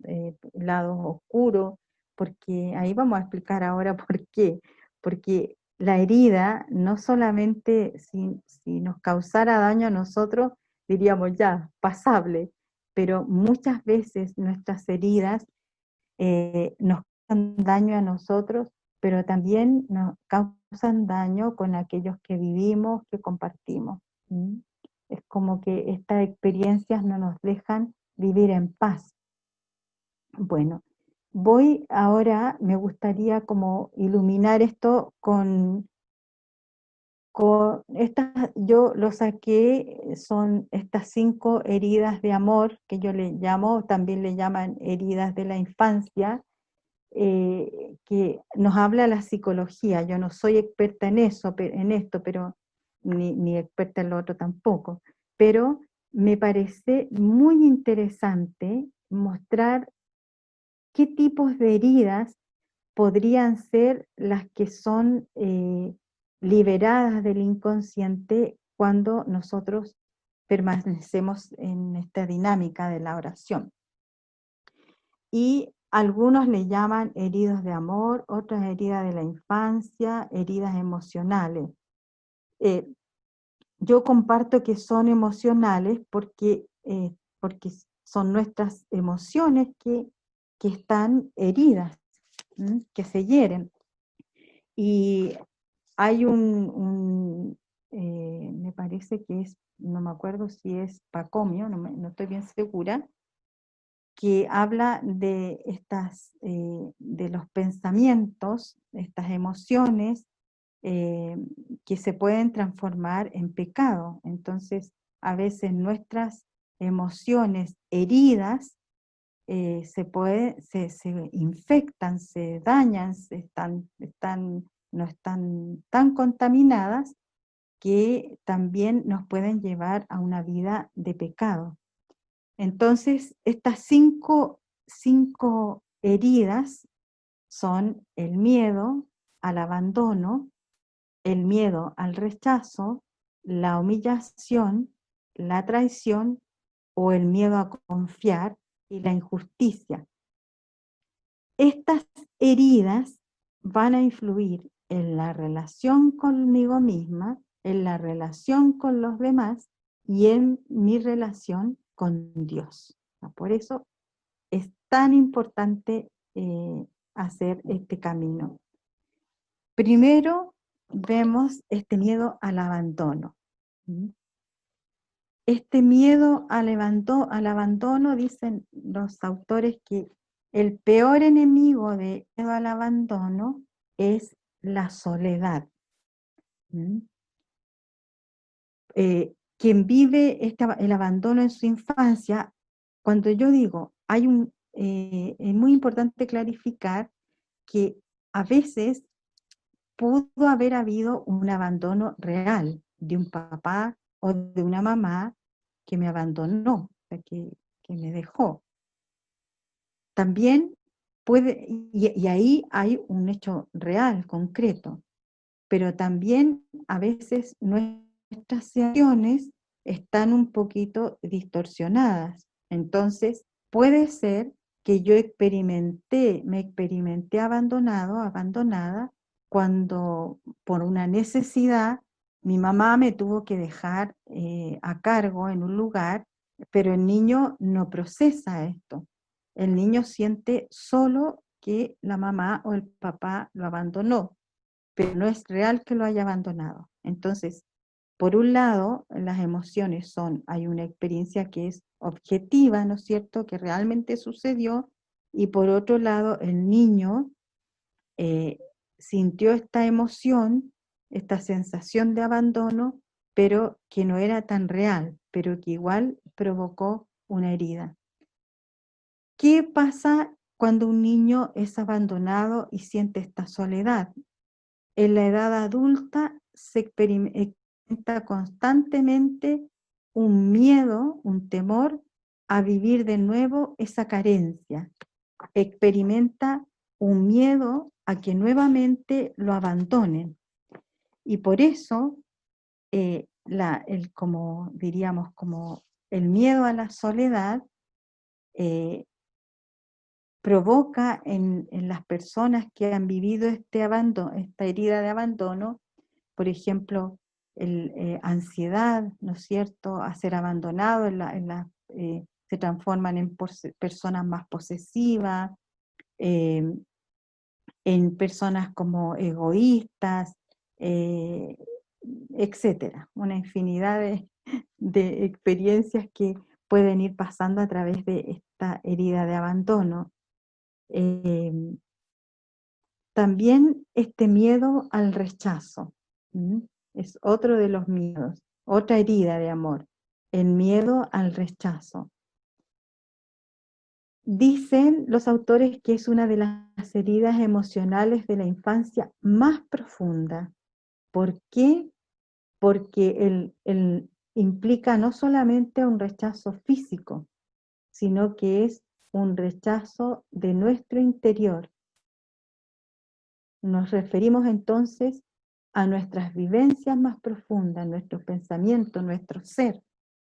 lados oscuros, porque ahí vamos a explicar ahora por qué. Porque la herida no solamente si nos causara daño a nosotros, diríamos ya, pasable, pero muchas veces nuestras heridas nos causan daño a nosotros, pero también nos causan daño con aquellos que vivimos, que compartimos. Es como que estas experiencias no nos dejan vivir en paz. Bueno, me gustaría como iluminar esto con estas, yo lo saqué, son estas 5 heridas de amor que yo le llamo, también le llaman heridas de la infancia, que nos habla la psicología. Yo no soy experta en esto, pero ni experta en lo otro tampoco, pero me parece muy interesante mostrar qué tipos de heridas podrían ser las que son liberadas del inconsciente cuando nosotros permanecemos en esta dinámica de la oración. Y algunos le llaman heridas de amor, otras heridas de la infancia, heridas emocionales. Yo comparto que son emocionales porque son nuestras emociones que están heridas, que se hieren. Y hay me parece que es, no me acuerdo si es Pacomio, no estoy bien segura, que habla de de los pensamientos, estas emociones que se pueden transformar en pecado. Entonces, a veces nuestras emociones heridas se infectan, se dañan, no están tan contaminadas que también nos pueden llevar a una vida de pecado. Entonces, estas cinco heridas son el miedo, al abandono, el miedo al rechazo, la humillación, la traición o el miedo a confiar y la injusticia. Estas heridas van a influir en la relación conmigo misma, en la relación con los demás y en mi relación con Dios. Por eso es tan importante hacer este camino. Primero vemos este miedo al abandono. Este miedo al abandono, dicen los autores que el peor enemigo de miedo al abandono es la soledad. Quien vive el abandono en su infancia, cuando yo digo, es muy importante clarificar que a veces pudo haber habido un abandono real de un papá o de una mamá que me abandonó, que me dejó. También puede, y ahí hay un hecho real, concreto, pero también a veces nuestras acciones están un poquito distorsionadas. Entonces, puede ser que yo me experimenté abandonada, cuando por una necesidad mi mamá me tuvo que dejar a cargo en un lugar, pero el niño no procesa esto. El niño siente solo que la mamá o el papá lo abandonó, pero no es real que lo haya abandonado. Entonces, por un lado, las emociones hay una experiencia que es objetiva, ¿no es cierto?, que realmente sucedió, y por otro lado, el niño sintió esta emoción, esta sensación de abandono, pero que no era tan real, pero que igual provocó una herida. ¿Qué pasa cuando un niño es abandonado y siente esta soledad? En la edad adulta se experimenta constantemente un miedo, un temor a vivir de nuevo esa carencia. Experimenta un miedo a que nuevamente lo abandonen. Y por eso, como diríamos, como el miedo a la soledad provoca en las personas que han vivido esta herida de abandono, por ejemplo, ansiedad, ¿no es cierto?, a ser abandonado, se transforman en personas más posesivas, en personas como egoístas, etcétera. Una infinidad de experiencias que pueden ir pasando a través de esta herida de abandono. También este miedo al rechazo, es otro de los miedos, otra herida de amor, el miedo al rechazo. Dicen los autores que es una de las heridas emocionales de la infancia más profunda. ¿Por qué? Porque implica no solamente un rechazo físico, sino que es un rechazo de nuestro interior. Nos referimos entonces a nuestras vivencias más profundas, nuestros pensamientos, nuestro ser.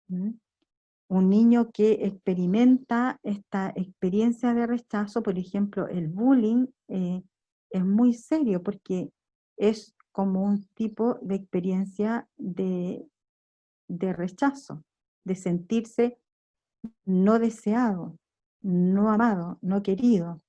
Un niño que experimenta esta experiencia de rechazo, por ejemplo, el bullying, es muy serio porque es como un tipo de experiencia de rechazo, de sentirse no deseado, no amado, no querido.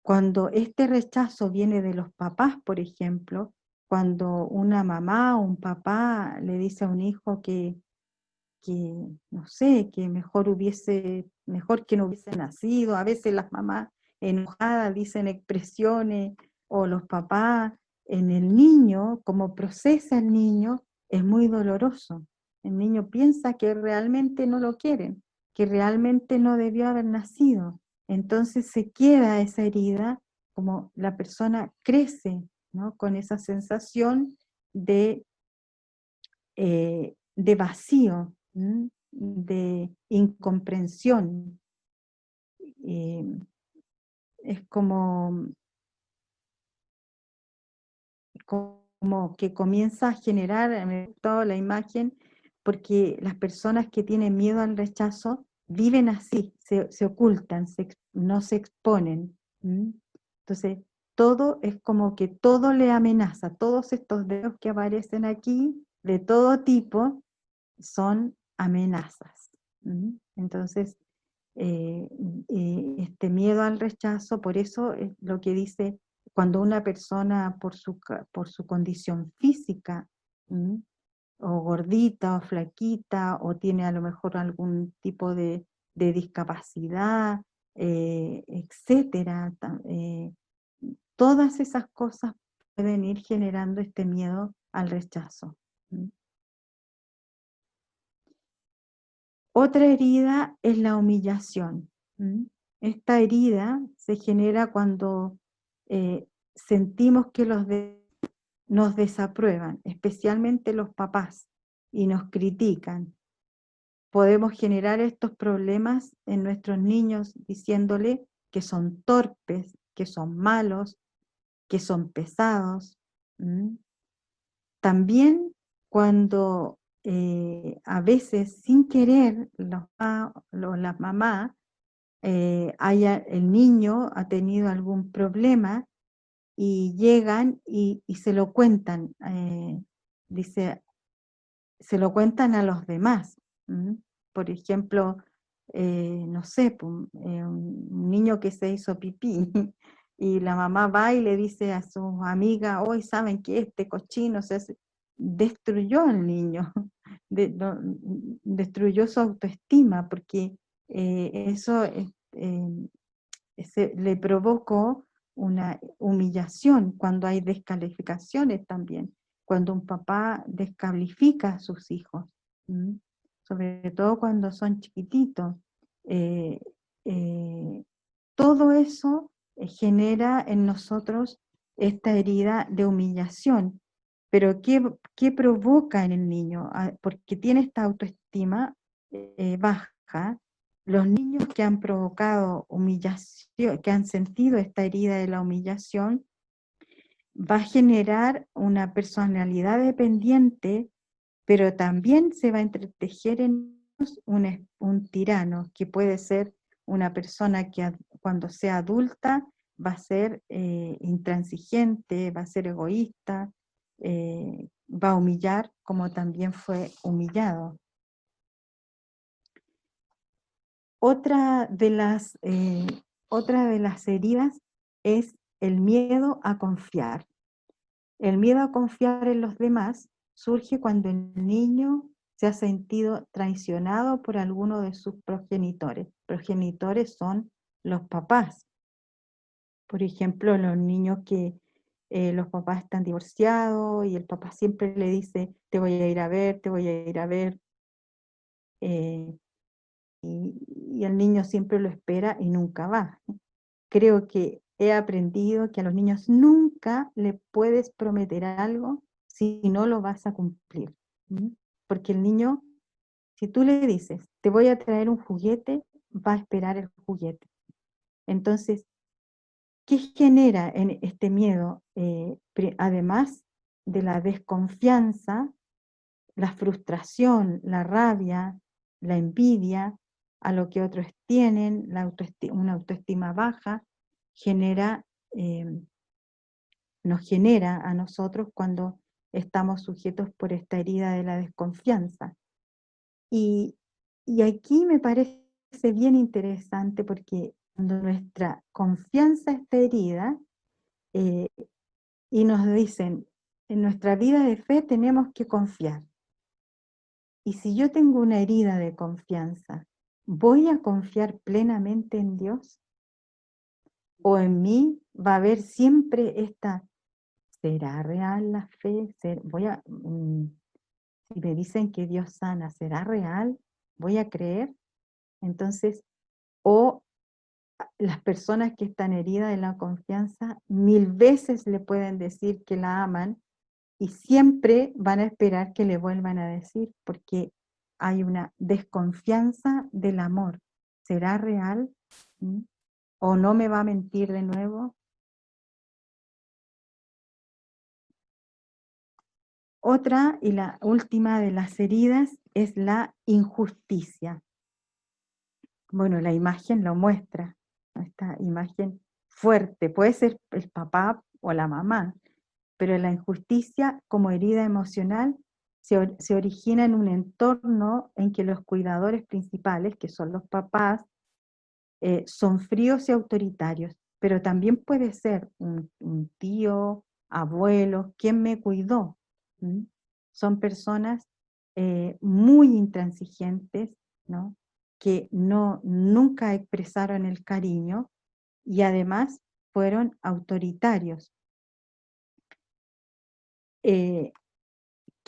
Cuando este rechazo viene de los papás, por ejemplo, cuando una mamá o un papá le dice a un hijo que no sé, que mejor que no hubiese nacido, a veces las mamás enojadas dicen expresiones, o los papás, en el niño, como procesa el niño, es muy doloroso. El niño piensa que realmente no lo quieren, que realmente no debió haber nacido. Entonces se queda esa herida, como la persona crece, ¿no?, con esa sensación de vacío, de incomprensión. es como que comienza a generar, me gustó la imagen, porque las personas que tienen miedo al rechazo viven así, se ocultan, no se exponen. Entonces, todo es como que todo le amenaza, todos estos dedos que aparecen aquí, de todo tipo, son amenazas. Entonces, este miedo al rechazo, por eso es lo que dice, cuando una persona por su condición física, o gordita o flaquita, o tiene a lo mejor algún tipo de discapacidad, etcétera, todas esas cosas pueden ir generando este miedo al rechazo. Otra herida es la humillación. Esta herida se genera cuando sentimos que nos desaprueban, especialmente los papás, y nos critican. Podemos generar estos problemas en nuestros niños diciéndole que son torpes, que son malos, que son pesados. También cuando a veces sin querer las mamás, el niño ha tenido algún problema y llegan y se lo cuentan, dice, se lo cuentan a los demás. Por ejemplo, no sé, un niño que se hizo pipí y la mamá va y le dice a sus amigas, hoy saben que este cochino destruyó al niño, destruyó su autoestima, porque eso le provocó una humillación cuando hay descalificaciones también, cuando un papá descalifica a sus hijos, sobre todo cuando son chiquititos. Todo eso genera en nosotros esta herida de humillación. Pero ¿qué provoca en el niño? Porque tiene esta autoestima baja. Los niños que han provocado humillación, que han sentido esta herida de la humillación, va a generar una personalidad dependiente, pero también se va a entretejer en ellos un tirano, que puede ser una persona que cuando sea adulta va a ser intransigente, va a ser egoísta, va a humillar como también fue humillado. Otra de las heridas es el miedo a confiar. El miedo a confiar en los demás surge cuando el niño se ha sentido traicionado por alguno de sus progenitores. Progenitores son los papás. Por ejemplo, los niños que los papás están divorciados y el papá siempre le dice, te voy a ir a ver, te voy a ir a ver. Y el niño siempre lo espera y nunca va. Creo que he aprendido que a los niños nunca le puedes prometer algo si no lo vas a cumplir. Porque el niño, si tú le dices, te voy a traer un juguete, va a esperar el juguete. Entonces, ¿qué genera en este miedo? Además de la desconfianza, la frustración, la rabia, la envidia a lo que otros tienen, una autoestima baja, nos genera a nosotros cuando estamos sujetos por esta herida de la desconfianza. Y aquí me parece bien interesante porque cuando nuestra confianza está herida, y nos dicen, en nuestra vida de fe tenemos que confiar. Y si yo tengo una herida de confianza, ¿voy a confiar plenamente en Dios? ¿O en mí va a haber siempre esta, ¿será real la fe? Si me dicen que Dios sana, ¿será real? ¿Voy a creer? Entonces, o las personas que están heridas de la confianza, 1000 veces le pueden decir que la aman y siempre van a esperar que le vuelvan a decir, porque hay una desconfianza del amor. ¿Será real? ¿O no me va a mentir de nuevo? Otra y la última de las heridas es la injusticia. Bueno, la imagen lo muestra, ¿no? Esta imagen fuerte, puede ser el papá o la mamá, pero la injusticia como herida emocional se origina en un entorno en que los cuidadores principales, que son los papás, son fríos y autoritarios, pero también puede ser un tío, abuelo, quien me cuidó. ¿Mm? Son personas muy intransigentes, ¿no? Que nunca expresaron el cariño y además fueron autoritarios. ¿Qué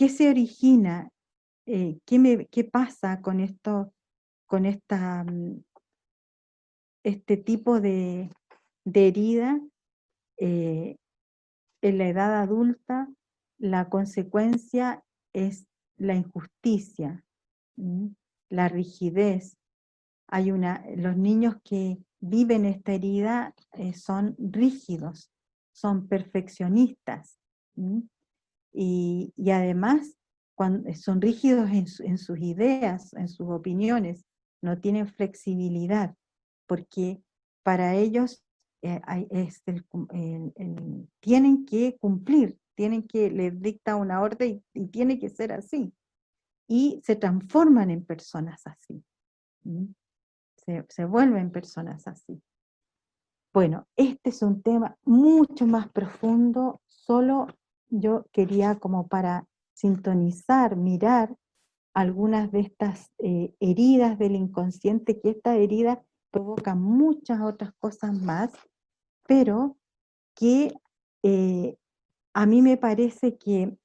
se origina? ¿Qué pasa con esto, con este tipo de herida? En la edad adulta, la consecuencia es la injusticia, la rigidez. Los niños que viven esta herida son rígidos, son perfeccionistas, y además son rígidos en sus ideas, en sus opiniones, no tienen flexibilidad, porque para ellos tienen que cumplir, les dicta una orden y tiene que ser así. Y se transforman en personas así. Se vuelven personas así. Bueno, este es un tema mucho más profundo, solo yo quería como para sintonizar, mirar algunas de estas heridas del inconsciente, que esta herida provoca muchas otras cosas más, pero que a mí me parece que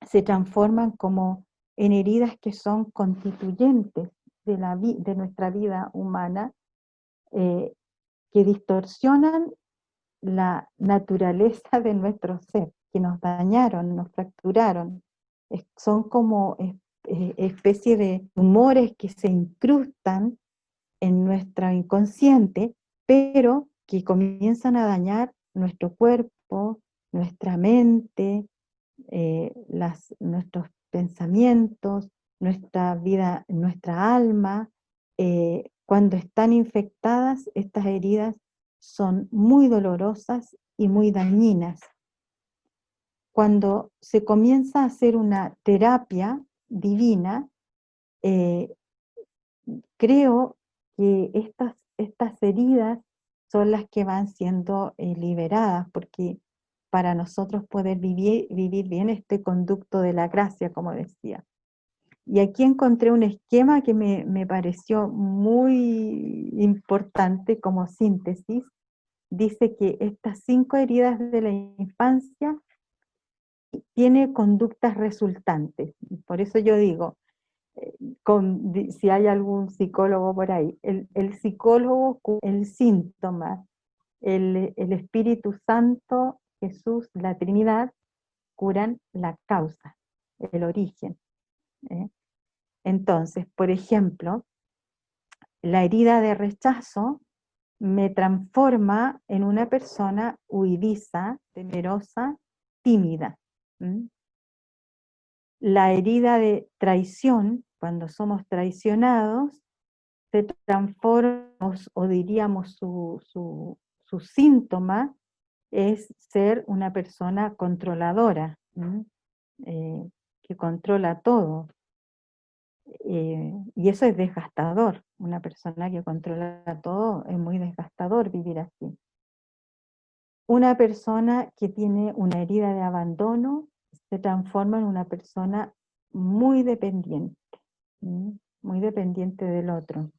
se transforman como en heridas que son constituyentes de nuestra vida humana, que distorsionan la naturaleza de nuestro ser, que nos dañaron, nos fracturaron. Son como especie de tumores que se incrustan en nuestro inconsciente, pero que comienzan a dañar nuestro cuerpo, nuestra mente, nuestros pensamientos, nuestra vida, nuestra alma. Cuando están infectadas, estas heridas son muy dolorosas y muy dañinas. Cuando se comienza a hacer una terapia divina, creo que estas heridas son las que van siendo liberadas, porque para nosotros poder vivir bien este conducto de la gracia, como decía. Y aquí encontré un esquema que me pareció muy importante como síntesis. Dice que estas 5 heridas de la infancia tienen conductas resultantes. Por eso yo digo, si hay algún psicólogo por ahí, el psicólogo el síntoma, el Espíritu Santo, Jesús, la Trinidad, curan la causa, el origen. Entonces, por ejemplo, la herida de rechazo me transforma en una persona huidiza, temerosa, tímida. La herida de traición, cuando somos traicionados, se transforma, o diríamos su síntoma, es ser una persona controladora, que controla todo. Y eso es desgastador. Una persona que controla todo es muy desgastador vivir así. Una persona que tiene una herida de abandono se transforma en una persona muy dependiente, muy dependiente del otro.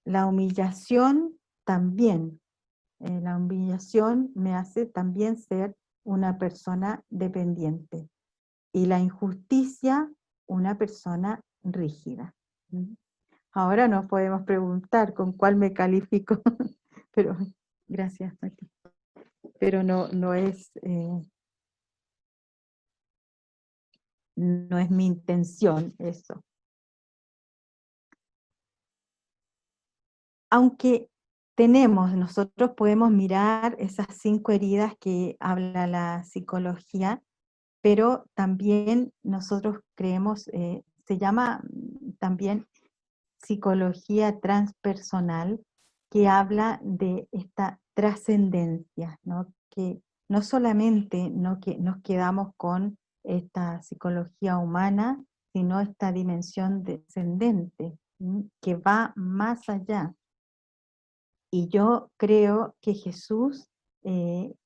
La humillación también. La humillación me hace también ser una persona dependiente. Y la injusticia, una persona rígida. Ahora nos podemos preguntar con cuál me califico, pero gracias, Mati. Pero no es mi intención eso. aunque nosotros podemos mirar esas 5 heridas que habla la psicología, pero también nosotros creemos, se llama también psicología transpersonal, que habla de esta trascendencia, ¿no? Que no solamente que nos quedamos con esta psicología humana, sino esta dimensión descendente, que va más allá. Y yo creo que Jesús,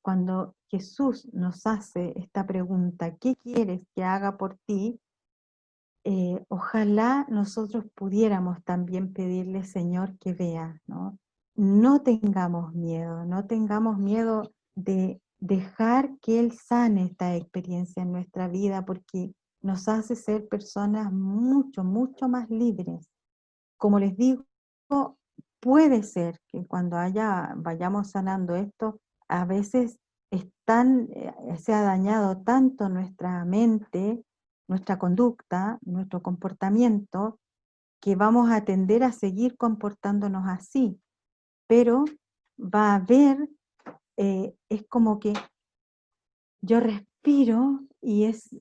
cuando Jesús nos hace esta pregunta, ¿qué quieres que haga por ti? Ojalá nosotros pudiéramos también pedirle, Señor, que vea, ¿no? No tengamos miedo de dejar que Él sane esta experiencia en nuestra vida, porque nos hace ser personas mucho, mucho más libres. Como les digo, puede ser que cuando vayamos sanando esto, a veces se ha dañado tanto nuestra mente, nuestra conducta, nuestro comportamiento, que vamos a tender a seguir comportándonos así. Pero va a haber, es como que yo respiro y es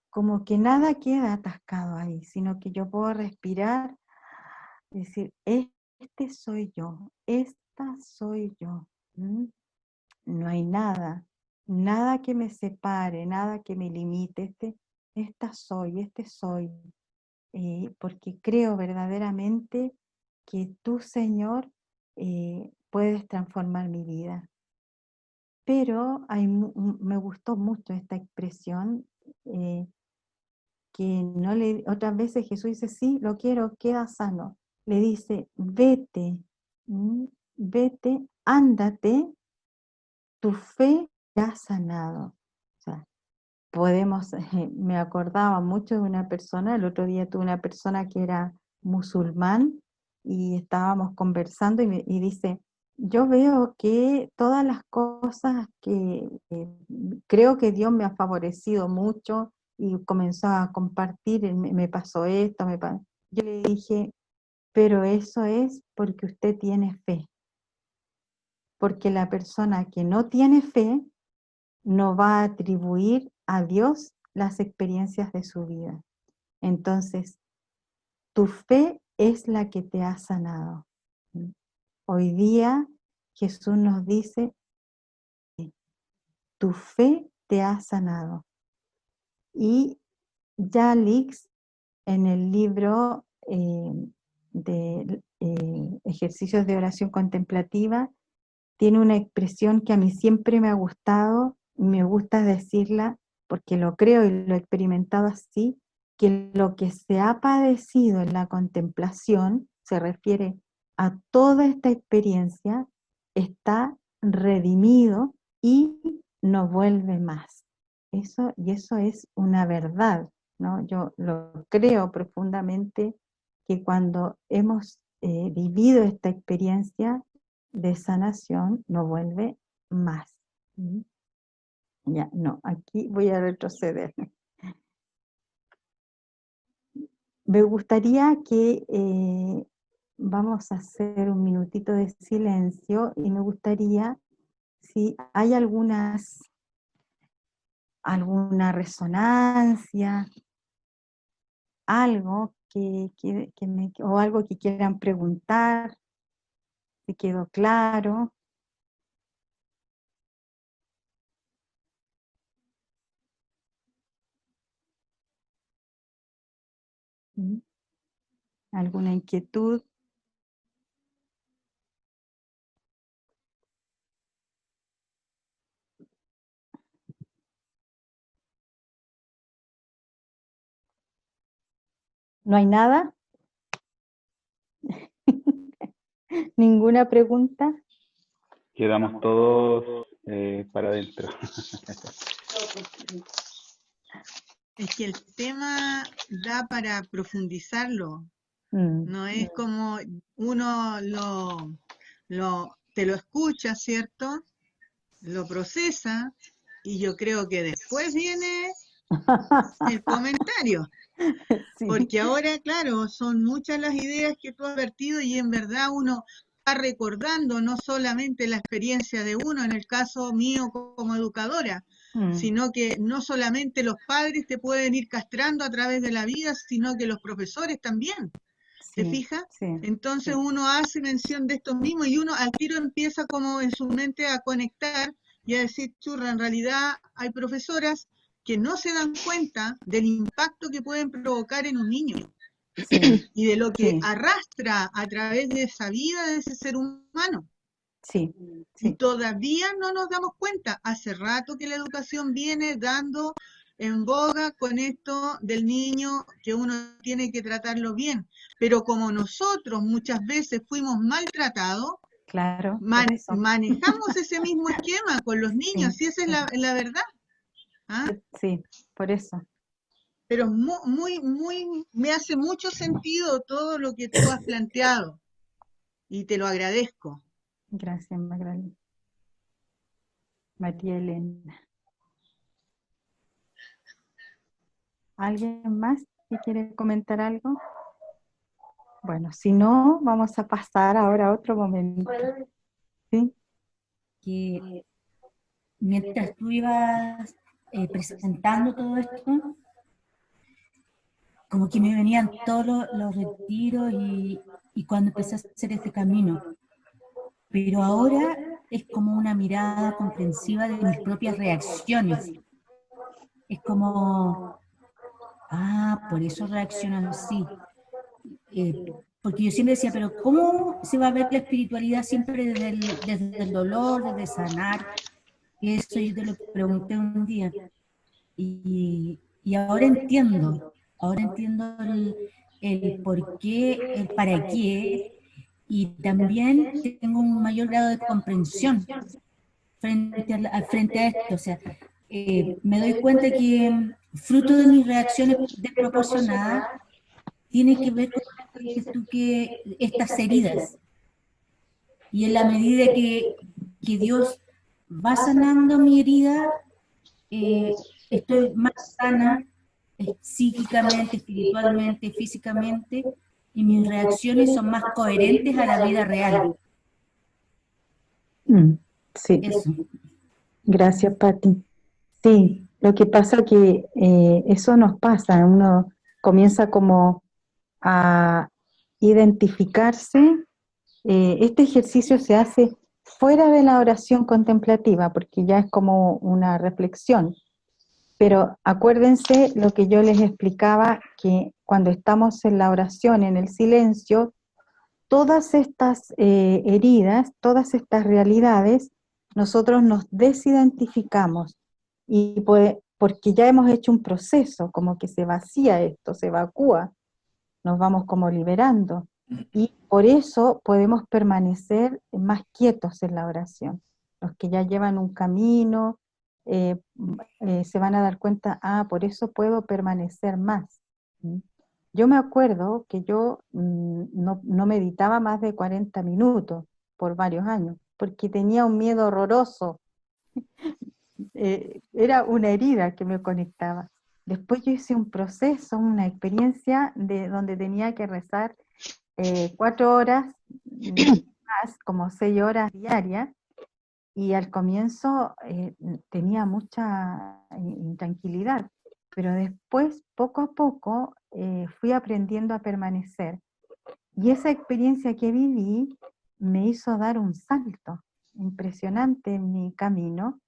como que nada queda atascado ahí, sino que yo puedo respirar y decir, este soy yo, esta soy yo. No hay nada que me separe, nada que me limite. Este soy. Porque creo verdaderamente que tú, Señor, puedes transformar mi vida. Pero me gustó mucho esta expresión, que otras veces Jesús dice, sí, lo quiero, queda sano. Le dice, vete, vete, ándate, tu fe te ha sanado. O sea, me acordaba mucho de una persona, el otro día tuve una persona que era musulmán y estábamos conversando y dice, yo veo que todas las cosas que creo que Dios me ha favorecido mucho, y comenzó a compartir, me pasó esto, yo le dije, pero eso es porque usted tiene fe, porque la persona que no tiene fe no va a atribuir a Dios las experiencias de su vida. Entonces, tu fe es la que te ha sanado. Hoy día Jesús nos dice, tu fe te ha sanado. Y Jalix, en el libro de ejercicios de oración contemplativa, tiene una expresión que a mí siempre me ha gustado, y me gusta decirla porque lo creo y lo he experimentado así, que lo que se ha padecido en la contemplación, se refiere a toda esta experiencia, está redimido y no vuelve más. Eso es una verdad, ¿no? Yo lo creo profundamente, que cuando hemos vivido esta experiencia de sanación, no vuelve más. Ya, no, aquí voy a retroceder. Me gustaría que vamos a hacer un minutito de silencio, y me gustaría, si hay alguna resonancia, algo o algo que quieran preguntar, si quedó claro. ¿Alguna inquietud? ¿No hay nada? ¿Ninguna pregunta? Quedamos todos para adentro. Es que el tema da para profundizarlo. No es como uno te lo escucha, ¿cierto? Lo procesa, y yo creo que después viene el comentario. Sí. Porque ahora, claro, son muchas las ideas que tú has vertido, y en verdad uno recordando no solamente la experiencia de uno, en el caso mío como educadora, sino que no solamente los padres te pueden ir castrando a través de la vida, sino que los profesores también. ¿Te Sí, fijas? sí, Entonces sí. uno hace mención de estos mismos y uno al tiro empieza como en su mente a conectar y a decir, churra, en realidad hay profesoras que no se dan cuenta del impacto que pueden provocar en un niño Sí, y de lo que sí, arrastra a través de esa vida de ese ser humano. sí, Y sí, todavía no nos damos cuenta. Hace rato que la educación viene dando en boga con esto del niño, que uno tiene que tratarlo bien. Pero como nosotros muchas veces fuimos maltratados, claro, por eso. manejamos ese mismo esquema con los Sí, niños, y esa es sí, la verdad. ¿Ah? sí, por eso. Pero me hace mucho sentido todo lo que tú has planteado y te lo agradezco. Gracias, Magdalena. María Elena. ¿Alguien más que quiere comentar algo? Bueno, si no, vamos a pasar ahora a otro momento. ¿Sí? Que mientras tú ibas presentando todo esto, como que me venían todos los retiros y cuando empecé a hacer este camino. Pero ahora es como una mirada comprensiva de mis propias reacciones. Es como, por eso reaccionan así. Porque yo siempre decía, pero ¿cómo se va a ver la espiritualidad siempre desde el dolor, desde sanar? Y eso yo te lo pregunté un día. Y ahora entiendo el por qué, el para qué, y también tengo un mayor grado de comprensión frente a esto. O sea, me doy cuenta que fruto de mis reacciones desproporcionadas tiene que ver con lo que dices tú, que estas heridas. Y en la medida que Dios va sanando mi herida, estoy más sana psíquicamente, espiritualmente, físicamente, y mis reacciones son más coherentes a la vida real. Sí, Eso. gracias, Pati. Sí, lo que pasa que eso nos pasa, uno comienza como a identificarse. Este ejercicio se hace fuera de la oración contemplativa, porque ya es como una reflexión. Pero acuérdense lo que yo les explicaba, que cuando estamos en la oración, en el silencio, todas estas heridas, todas estas realidades, nosotros nos desidentificamos y porque ya hemos hecho un proceso, como que se vacía esto, se evacúa, nos vamos como liberando. Y por eso podemos permanecer más quietos en la oración. Los que ya llevan un camino se van a dar cuenta, por eso puedo permanecer más. ¿Mm? Yo me acuerdo que yo no meditaba más de 40 minutos por varios años, porque tenía un miedo horroroso. Era una herida que me conectaba. Después yo hice un proceso, una experiencia de donde tenía que rezar 4 horas más, como 6 horas diarias, y al comienzo tenía mucha intranquilidad, pero después, poco a poco, fui aprendiendo a permanecer. Y esa experiencia que viví me hizo dar un salto impresionante en mi camino,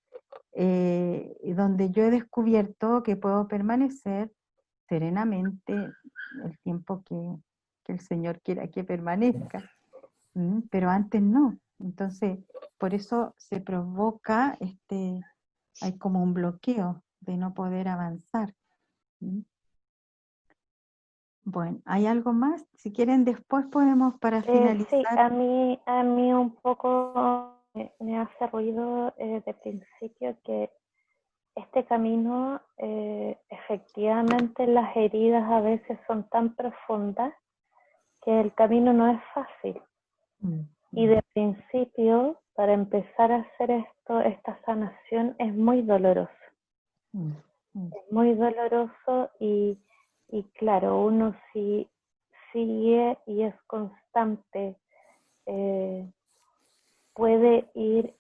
donde yo he descubierto que puedo permanecer serenamente el tiempo que el Señor quiera que permanezca. Pero antes no. Entonces, por eso se provoca hay como un bloqueo de no poder avanzar. ¿Mm? Bueno, ¿hay algo más? Si quieren después podemos para Sí, finalizar. a mí un poco me hace ruido de principio que este camino, efectivamente las heridas a veces son tan profundas que el camino no es fácil. Y de principio, para empezar a hacer esta sanación es muy doloroso. Es muy doloroso y claro, uno si sigue y es constante puede ir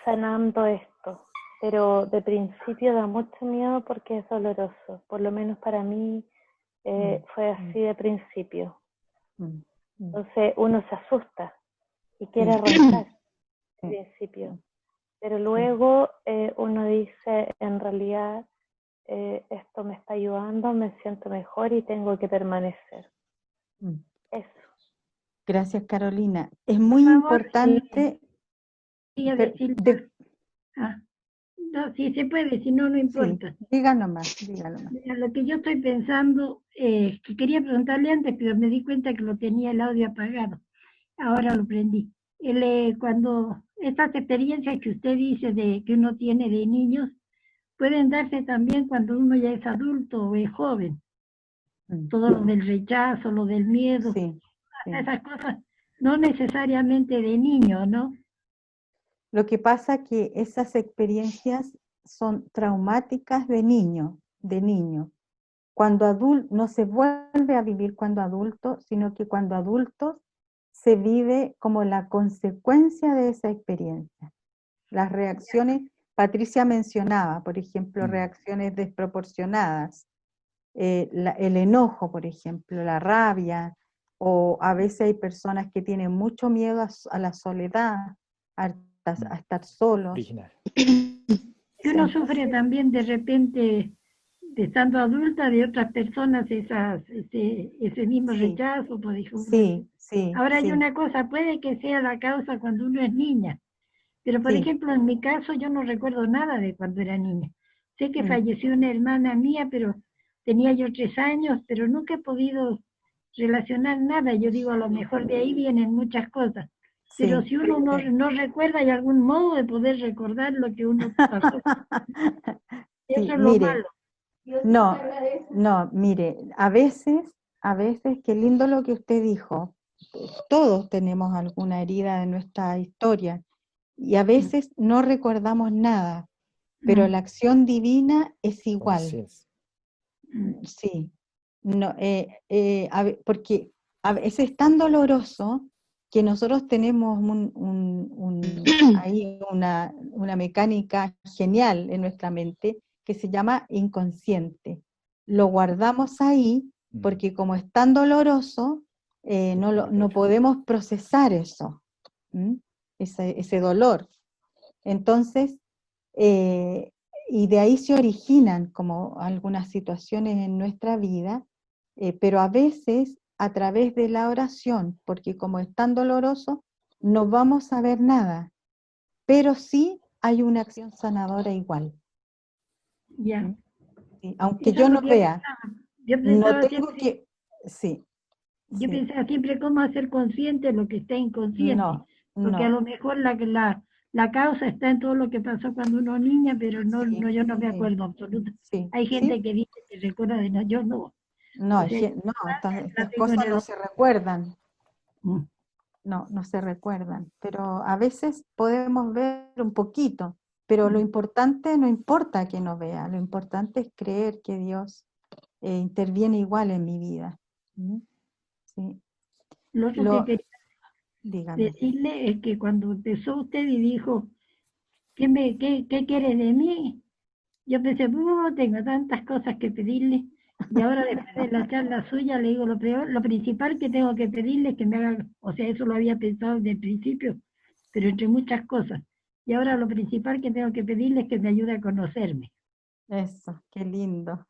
sanando esto, pero de principio da mucho miedo porque es doloroso, por lo menos para mí fue así de principio. Entonces uno se asusta y quiere arrancar al principio, pero luego uno dice, en realidad esto me está ayudando, me siento mejor y tengo que permanecer. Eso. Gracias, Carolina. Es muy Por favor, importante. No, si se puede, si no, no importa. Sí, diga nomás, diga nomás. Mira, lo que yo estoy pensando, que quería preguntarle antes, pero me di cuenta que lo tenía el audio apagado. Ahora lo prendí. Cuando estas experiencias que usted dice de que uno tiene de niños, pueden darse también cuando uno ya es adulto o es joven. Todo lo del rechazo, lo del miedo, Sí, sí. esas cosas, no necesariamente de niño, ¿no? Lo que pasa que esas experiencias son traumáticas de niño, Cuando adulto no se vuelve a vivir cuando adulto, sino que cuando adulto se vive como la consecuencia de esa experiencia. Las reacciones, Patricia mencionaba, por ejemplo, reacciones desproporcionadas, el enojo, por ejemplo, la rabia, o a veces hay personas que tienen mucho miedo a la soledad, a estar solos. Que uno sufre también de repente, de estando adulta, de otras personas ese mismo rechazo, por ejemplo. Sí. Ahora hay una cosa, puede que sea la causa cuando uno es niña, pero por ejemplo en mi caso yo no recuerdo nada de cuando era niña. Sé que falleció una hermana mía, pero tenía yo 3 años, pero nunca he podido relacionar nada. Yo digo, a lo mejor de ahí vienen muchas cosas. Pero si uno no recuerda, hay algún modo de poder recordar lo que uno pasó. Eso es lo malo. No, mire, a veces, qué lindo lo que usted dijo, todos tenemos alguna herida de nuestra historia y a veces no recordamos nada, pero la acción divina es igual. Sí, no, porque a veces es tan doloroso que nosotros tenemos ahí una mecánica genial en nuestra mente que se llama inconsciente. Lo guardamos ahí porque como es tan doloroso, no podemos procesar eso, ese dolor. Entonces, y de ahí se originan como algunas situaciones en nuestra vida, pero a veces a través de la oración, porque como es tan doloroso, no vamos a ver nada, pero sí hay una acción sanadora igual. Ya. Sí, aunque yo no vea, yo no tengo siempre, que... Sí. Yo pensaba siempre cómo hacer consciente lo que está inconsciente, porque a lo mejor la causa está en todo lo que pasó cuando uno niña, pero yo no me acuerdo absolutamente. Hay gente que dice que recuerda de no, yo no. No, estas cosas no se recuerdan. No se recuerdan, pero a veces podemos ver un poquito, pero lo importante no importa que no vea, lo importante es creer que Dios interviene igual en mi vida. Sí. Lo otro que quería decirle es que cuando empezó usted y dijo, ¿qué quiere de mí? Yo pensé, tengo tantas cosas que pedirle, y ahora después de la charla suya le digo lo principal que tengo que pedirle es que me haga, o sea, eso lo había pensado desde el principio, pero entre muchas cosas, y ahora lo principal que tengo que pedirle es que me ayude a conocerme. Eso, qué lindo.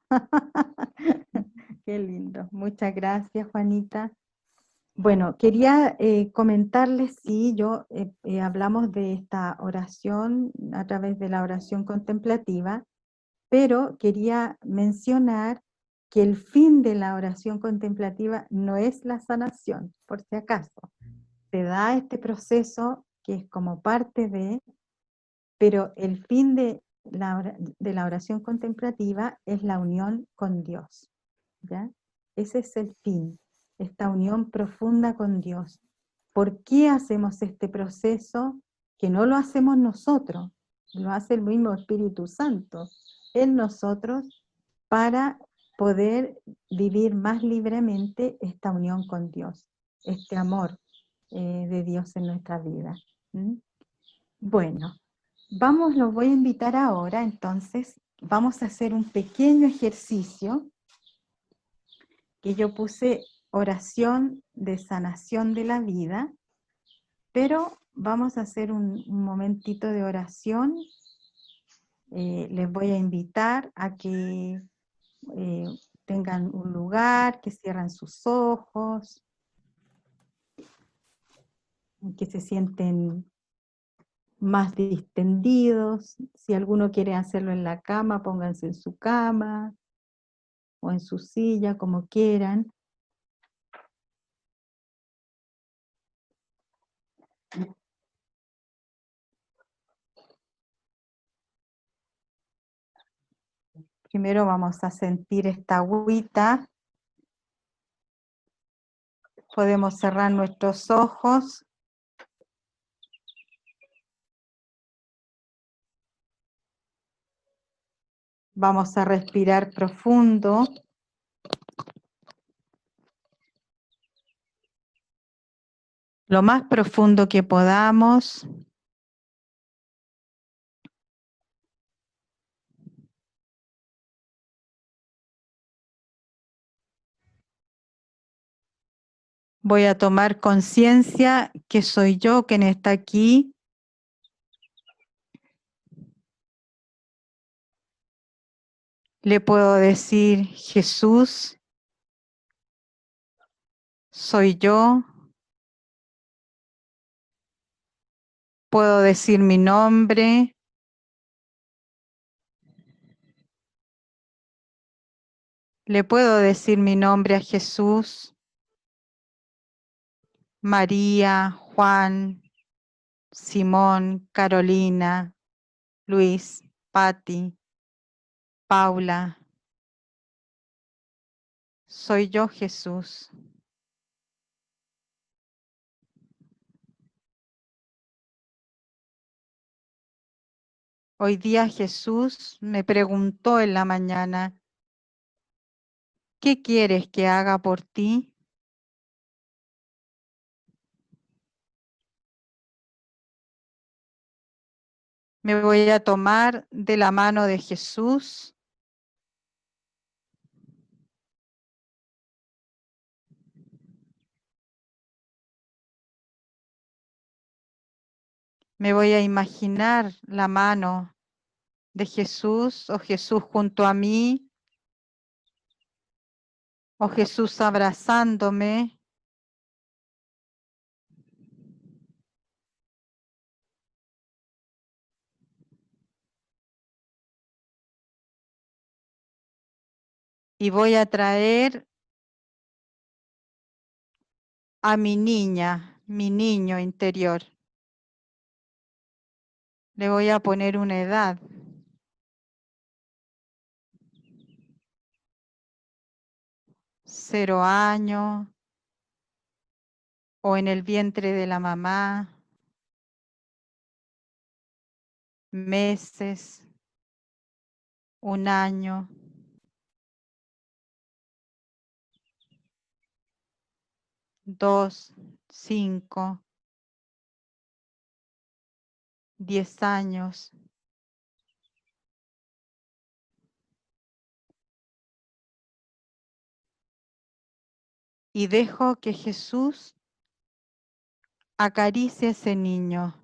Qué lindo. Muchas gracias, Juanita. Bueno, quería comentarles, hablamos de esta oración a través de la oración contemplativa, pero quería mencionar que el fin de la oración contemplativa no es la sanación, por si acaso. Se da este proceso que es como parte de, pero el fin de la oración contemplativa es la unión con Dios, ¿ya? Ese es el fin, esta unión profunda con Dios. ¿Por qué hacemos este proceso? Que no lo hacemos nosotros, lo hace el mismo Espíritu Santo en nosotros para poder vivir más libremente esta unión con Dios, este amor. de Dios en nuestra vida. ¿Mm? Bueno, los voy a invitar ahora, entonces, vamos a hacer un pequeño ejercicio que yo puse oración de sanación de la vida, pero vamos a hacer un momentito de oración. Les voy a invitar a que tengan un lugar, que cierren sus ojos, que se sienten más distendidos. Si alguno quiere hacerlo en la cama, pónganse en su cama o en su silla, como quieran. Primero vamos a sentir esta agüita. Podemos cerrar nuestros ojos. Vamos a respirar profundo. Lo más profundo que podamos. Voy a tomar conciencia que soy yo quien está aquí. Le puedo decir, Jesús, soy yo. Puedo decir mi nombre. Le puedo decir mi nombre a Jesús. María, Juan, Simón, Carolina, Luis, Patti, Paula. Soy yo, Jesús. Hoy día Jesús me preguntó en la mañana, ¿qué quieres que haga por ti? Me voy a tomar de la mano de Jesús. Me voy a imaginar la mano de Jesús o Jesús junto a mí o Jesús abrazándome. Y voy a traer a mi niña, mi niño interior. Le voy a poner una edad. 0 años o en el vientre de la mamá, meses, 1 año, 2, 5, 10 años. Y dejo que Jesús acaricie a ese niño.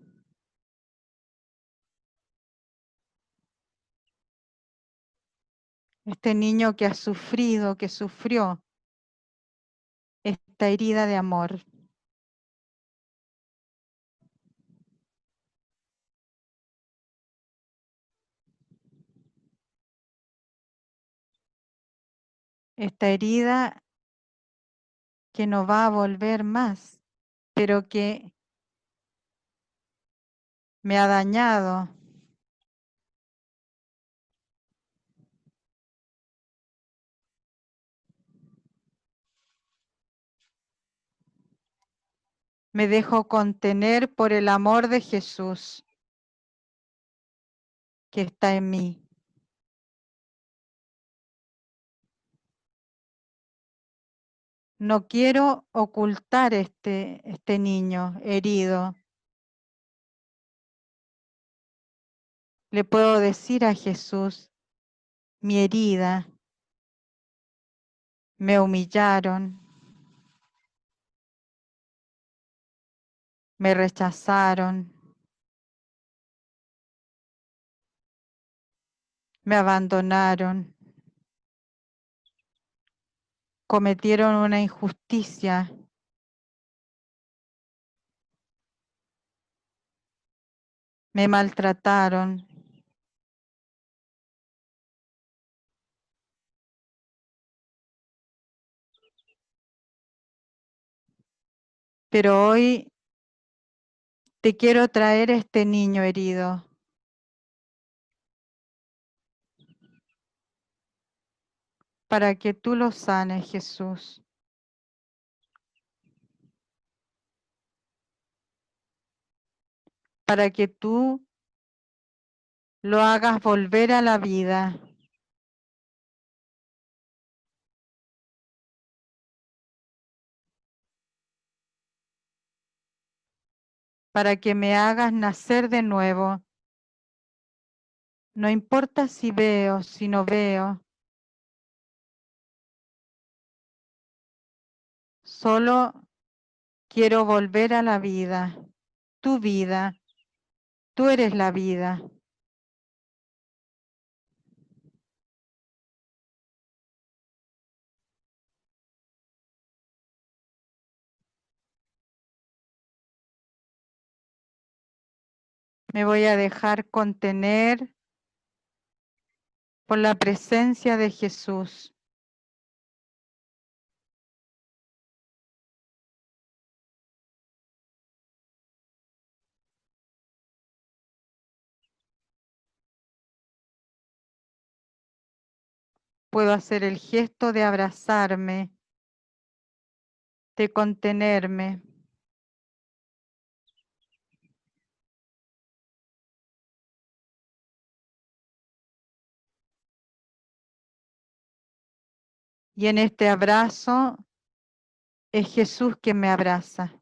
Este niño que ha sufrido, que sufrió esta herida de amor. Esta herida que no va a volver más, pero que me ha dañado. Me dejo contener por el amor de Jesús que está en mí. No quiero ocultar este niño herido. Le puedo decir a Jesús, mi herida, me humillaron, me rechazaron, me abandonaron, cometieron una injusticia, me maltrataron. Pero hoy te quiero traer este niño herido para que tú lo sanes, Jesús. Para que tú lo hagas volver a la vida. Para que me hagas nacer de nuevo. No importa si veo, si no veo. Solo quiero volver a la vida. Tu vida. Tú eres la vida. Me voy a dejar contener por la presencia de Jesús. Puedo hacer el gesto de abrazarme, de contenerme. Y en este abrazo es Jesús quien me abraza.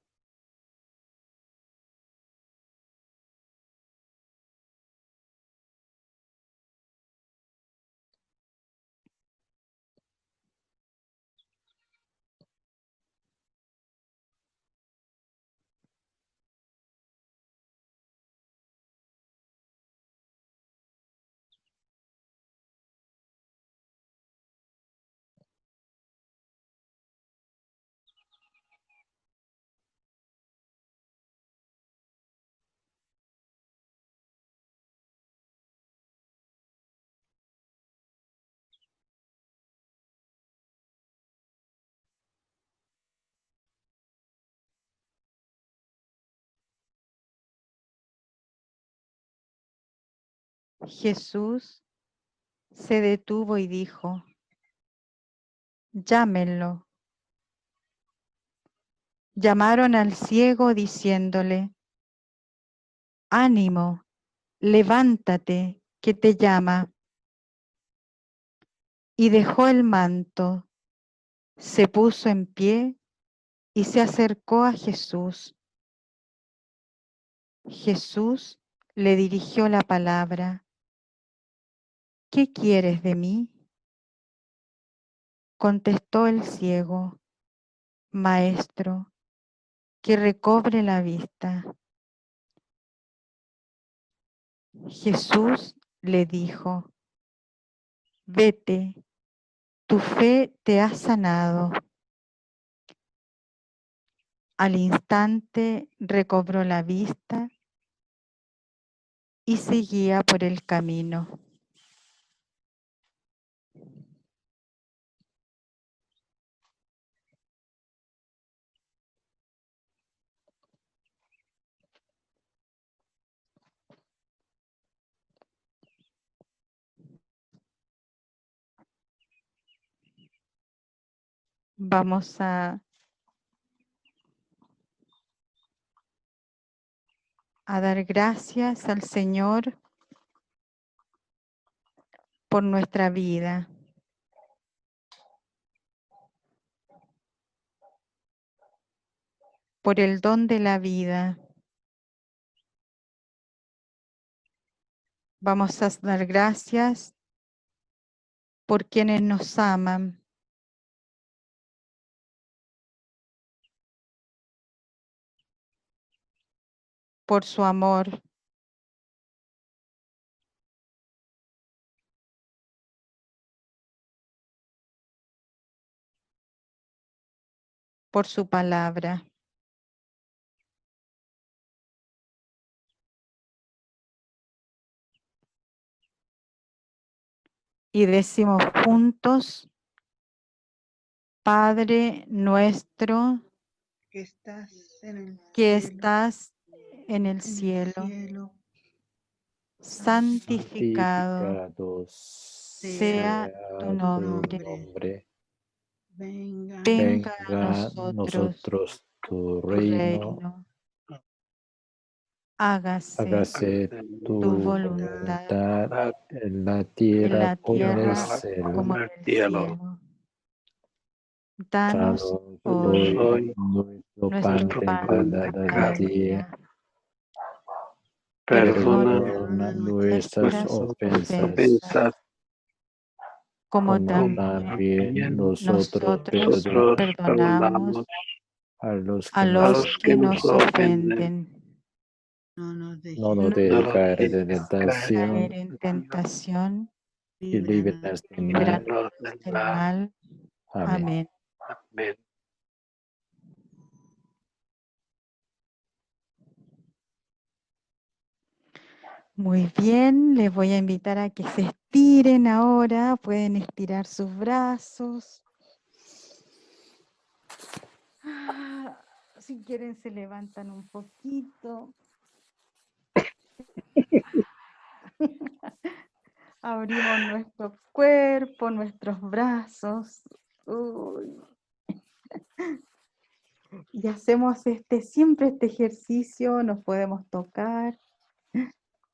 Jesús se detuvo y dijo, llámenlo. Llamaron al ciego diciéndole, ánimo, levántate, que te llama. Y dejó el manto, se puso en pie y se acercó a Jesús. Jesús le dirigió la palabra. ¿Qué quieres de mí? Contestó el ciego, Maestro, que recobre la vista. Jesús le dijo, vete, tu fe te ha sanado. Al instante recobró la vista y seguía por el camino. Vamos a dar gracias al Señor por nuestra vida. por el don de la vida. Vamos a dar gracias por quienes nos aman. Por su amor. Por su palabra. Y decimos juntos, Padre nuestro, que estás en el que cielo, estás en el cielo, santificado sea tu nombre. Venga a nosotros tu tu reino, reino. Hágase tu tu voluntad voluntad en la en tierra la como en el tierra cielo. como en el cielo. Danos Danos hoy hoy nuestro pan nuestro de pan de cada cada día. día. Perdona Perdona nuestras nuestras ofensas, ofensas, como como también también nosotros nosotros perdonamos a los a que los nos que nos ofenden. ofenden. no nos dejes No nos dejes caer en Caer tentación en tentación, y líbranos del mal. líbranos del mal. Amén. Amén. Muy bien, les voy a invitar a que se estiren ahora, pueden estirar sus brazos. Si quieren se levantan un poquito. Abrimos nuestro cuerpo, nuestros brazos. Uy. Y hacemos siempre este ejercicio, nos podemos tocar.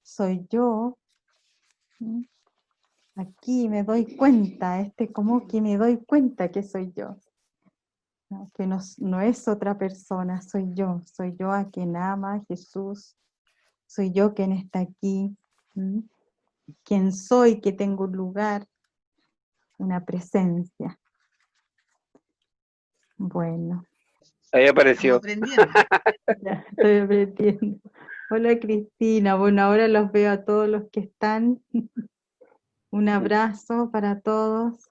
Soy yo. Aquí me doy cuenta, como que me doy cuenta que soy yo. No, que no es otra persona, soy yo a quien ama Jesús, soy yo quien está aquí, quien soy, que tengo un lugar, una presencia. Bueno. Ahí apareció. Aprendiendo. Ya, estoy aprendiendo. Hola Cristina, bueno, ahora los veo a todos los que están. Un abrazo para todos.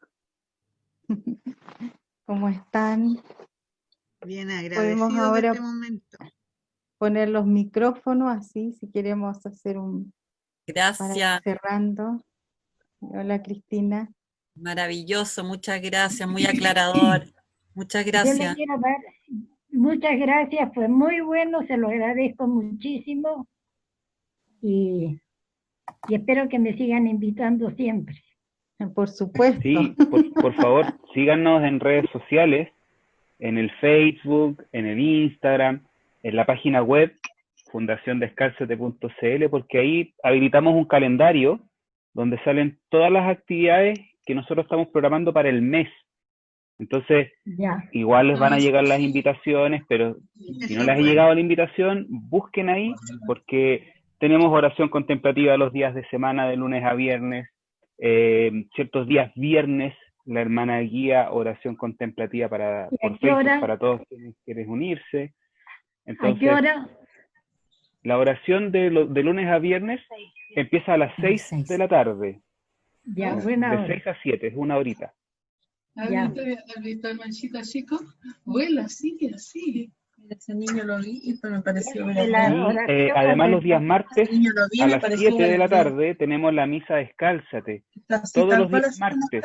¿Cómo están? Bien Podemos agradecidos de ahora este momento. poner los micrófonos así, si queremos hacer Gracias. para ir cerrando. Hola Cristina. Maravilloso, muchas gracias, muy aclarador. Muchas Yo le gracias. quiero dar muchas gracias, fue muy bueno, se lo agradezco muchísimo y espero que me sigan invitando siempre. Por supuesto. Sí, por favor, síganos en redes sociales, en el Facebook, en el Instagram, en la página web fundaciondescálzate.cl, porque ahí habilitamos un calendario donde salen todas las actividades que nosotros estamos programando para el mes. Entonces, igual les van a llegar las invitaciones, pero si no les ha llegado la invitación, busquen ahí, porque tenemos oración contemplativa los días de semana, de lunes a viernes, ciertos días viernes, la hermana guía oración contemplativa por Facebook para todos quienes quieren unirse. Entonces, ¿a qué hora? La oración de lunes a viernes empieza a las 6 de la tarde. Ya, buena hora. De 6 a 7, es una horita. Ya. ¿Has visto al manchito chico? Vuela, sigue así. Ese niño lo vi y me pareció Y además los días martes a las 7 de la tarde tenemos la misa Descálzate. Todos los días martes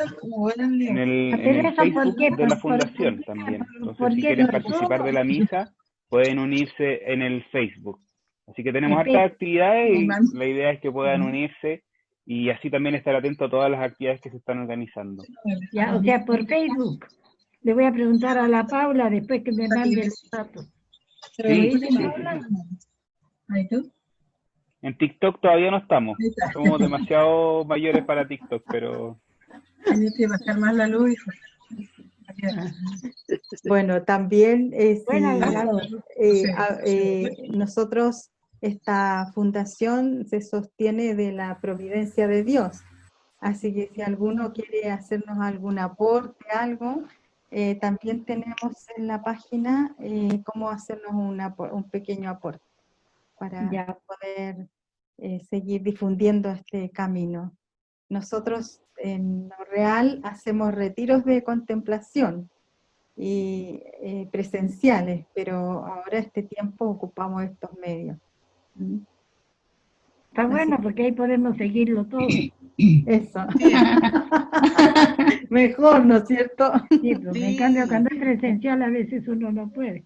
en el Facebook de la fundación también. Entonces si quieren participar de la misa pueden unirse en el Facebook. Así que tenemos hartas actividades y la idea es que puedan unirse y así también estar atento a todas las actividades que se están organizando. Ya, o sea, por Facebook. Le voy a preguntar a la Paula después que me mande los datos. Sí. En TikTok todavía no estamos. Somos demasiado mayores para TikTok, pero... Hay que bajar más la luz. Bueno, también Bueno, nosotros, esta fundación se sostiene de la providencia de Dios. Así que si alguno quiere hacernos algún aporte, algo, también tenemos en la página cómo hacernos un pequeño aporte para poder seguir difundiendo este camino. Nosotros en lo real hacemos retiros de contemplación y presenciales, pero ahora este tiempo ocupamos estos medios. Está bueno, porque ahí podemos seguirlo todo. Eso. Mejor, ¿no es cierto? Sí, pero en cambio cuando es presencial a veces uno no puede.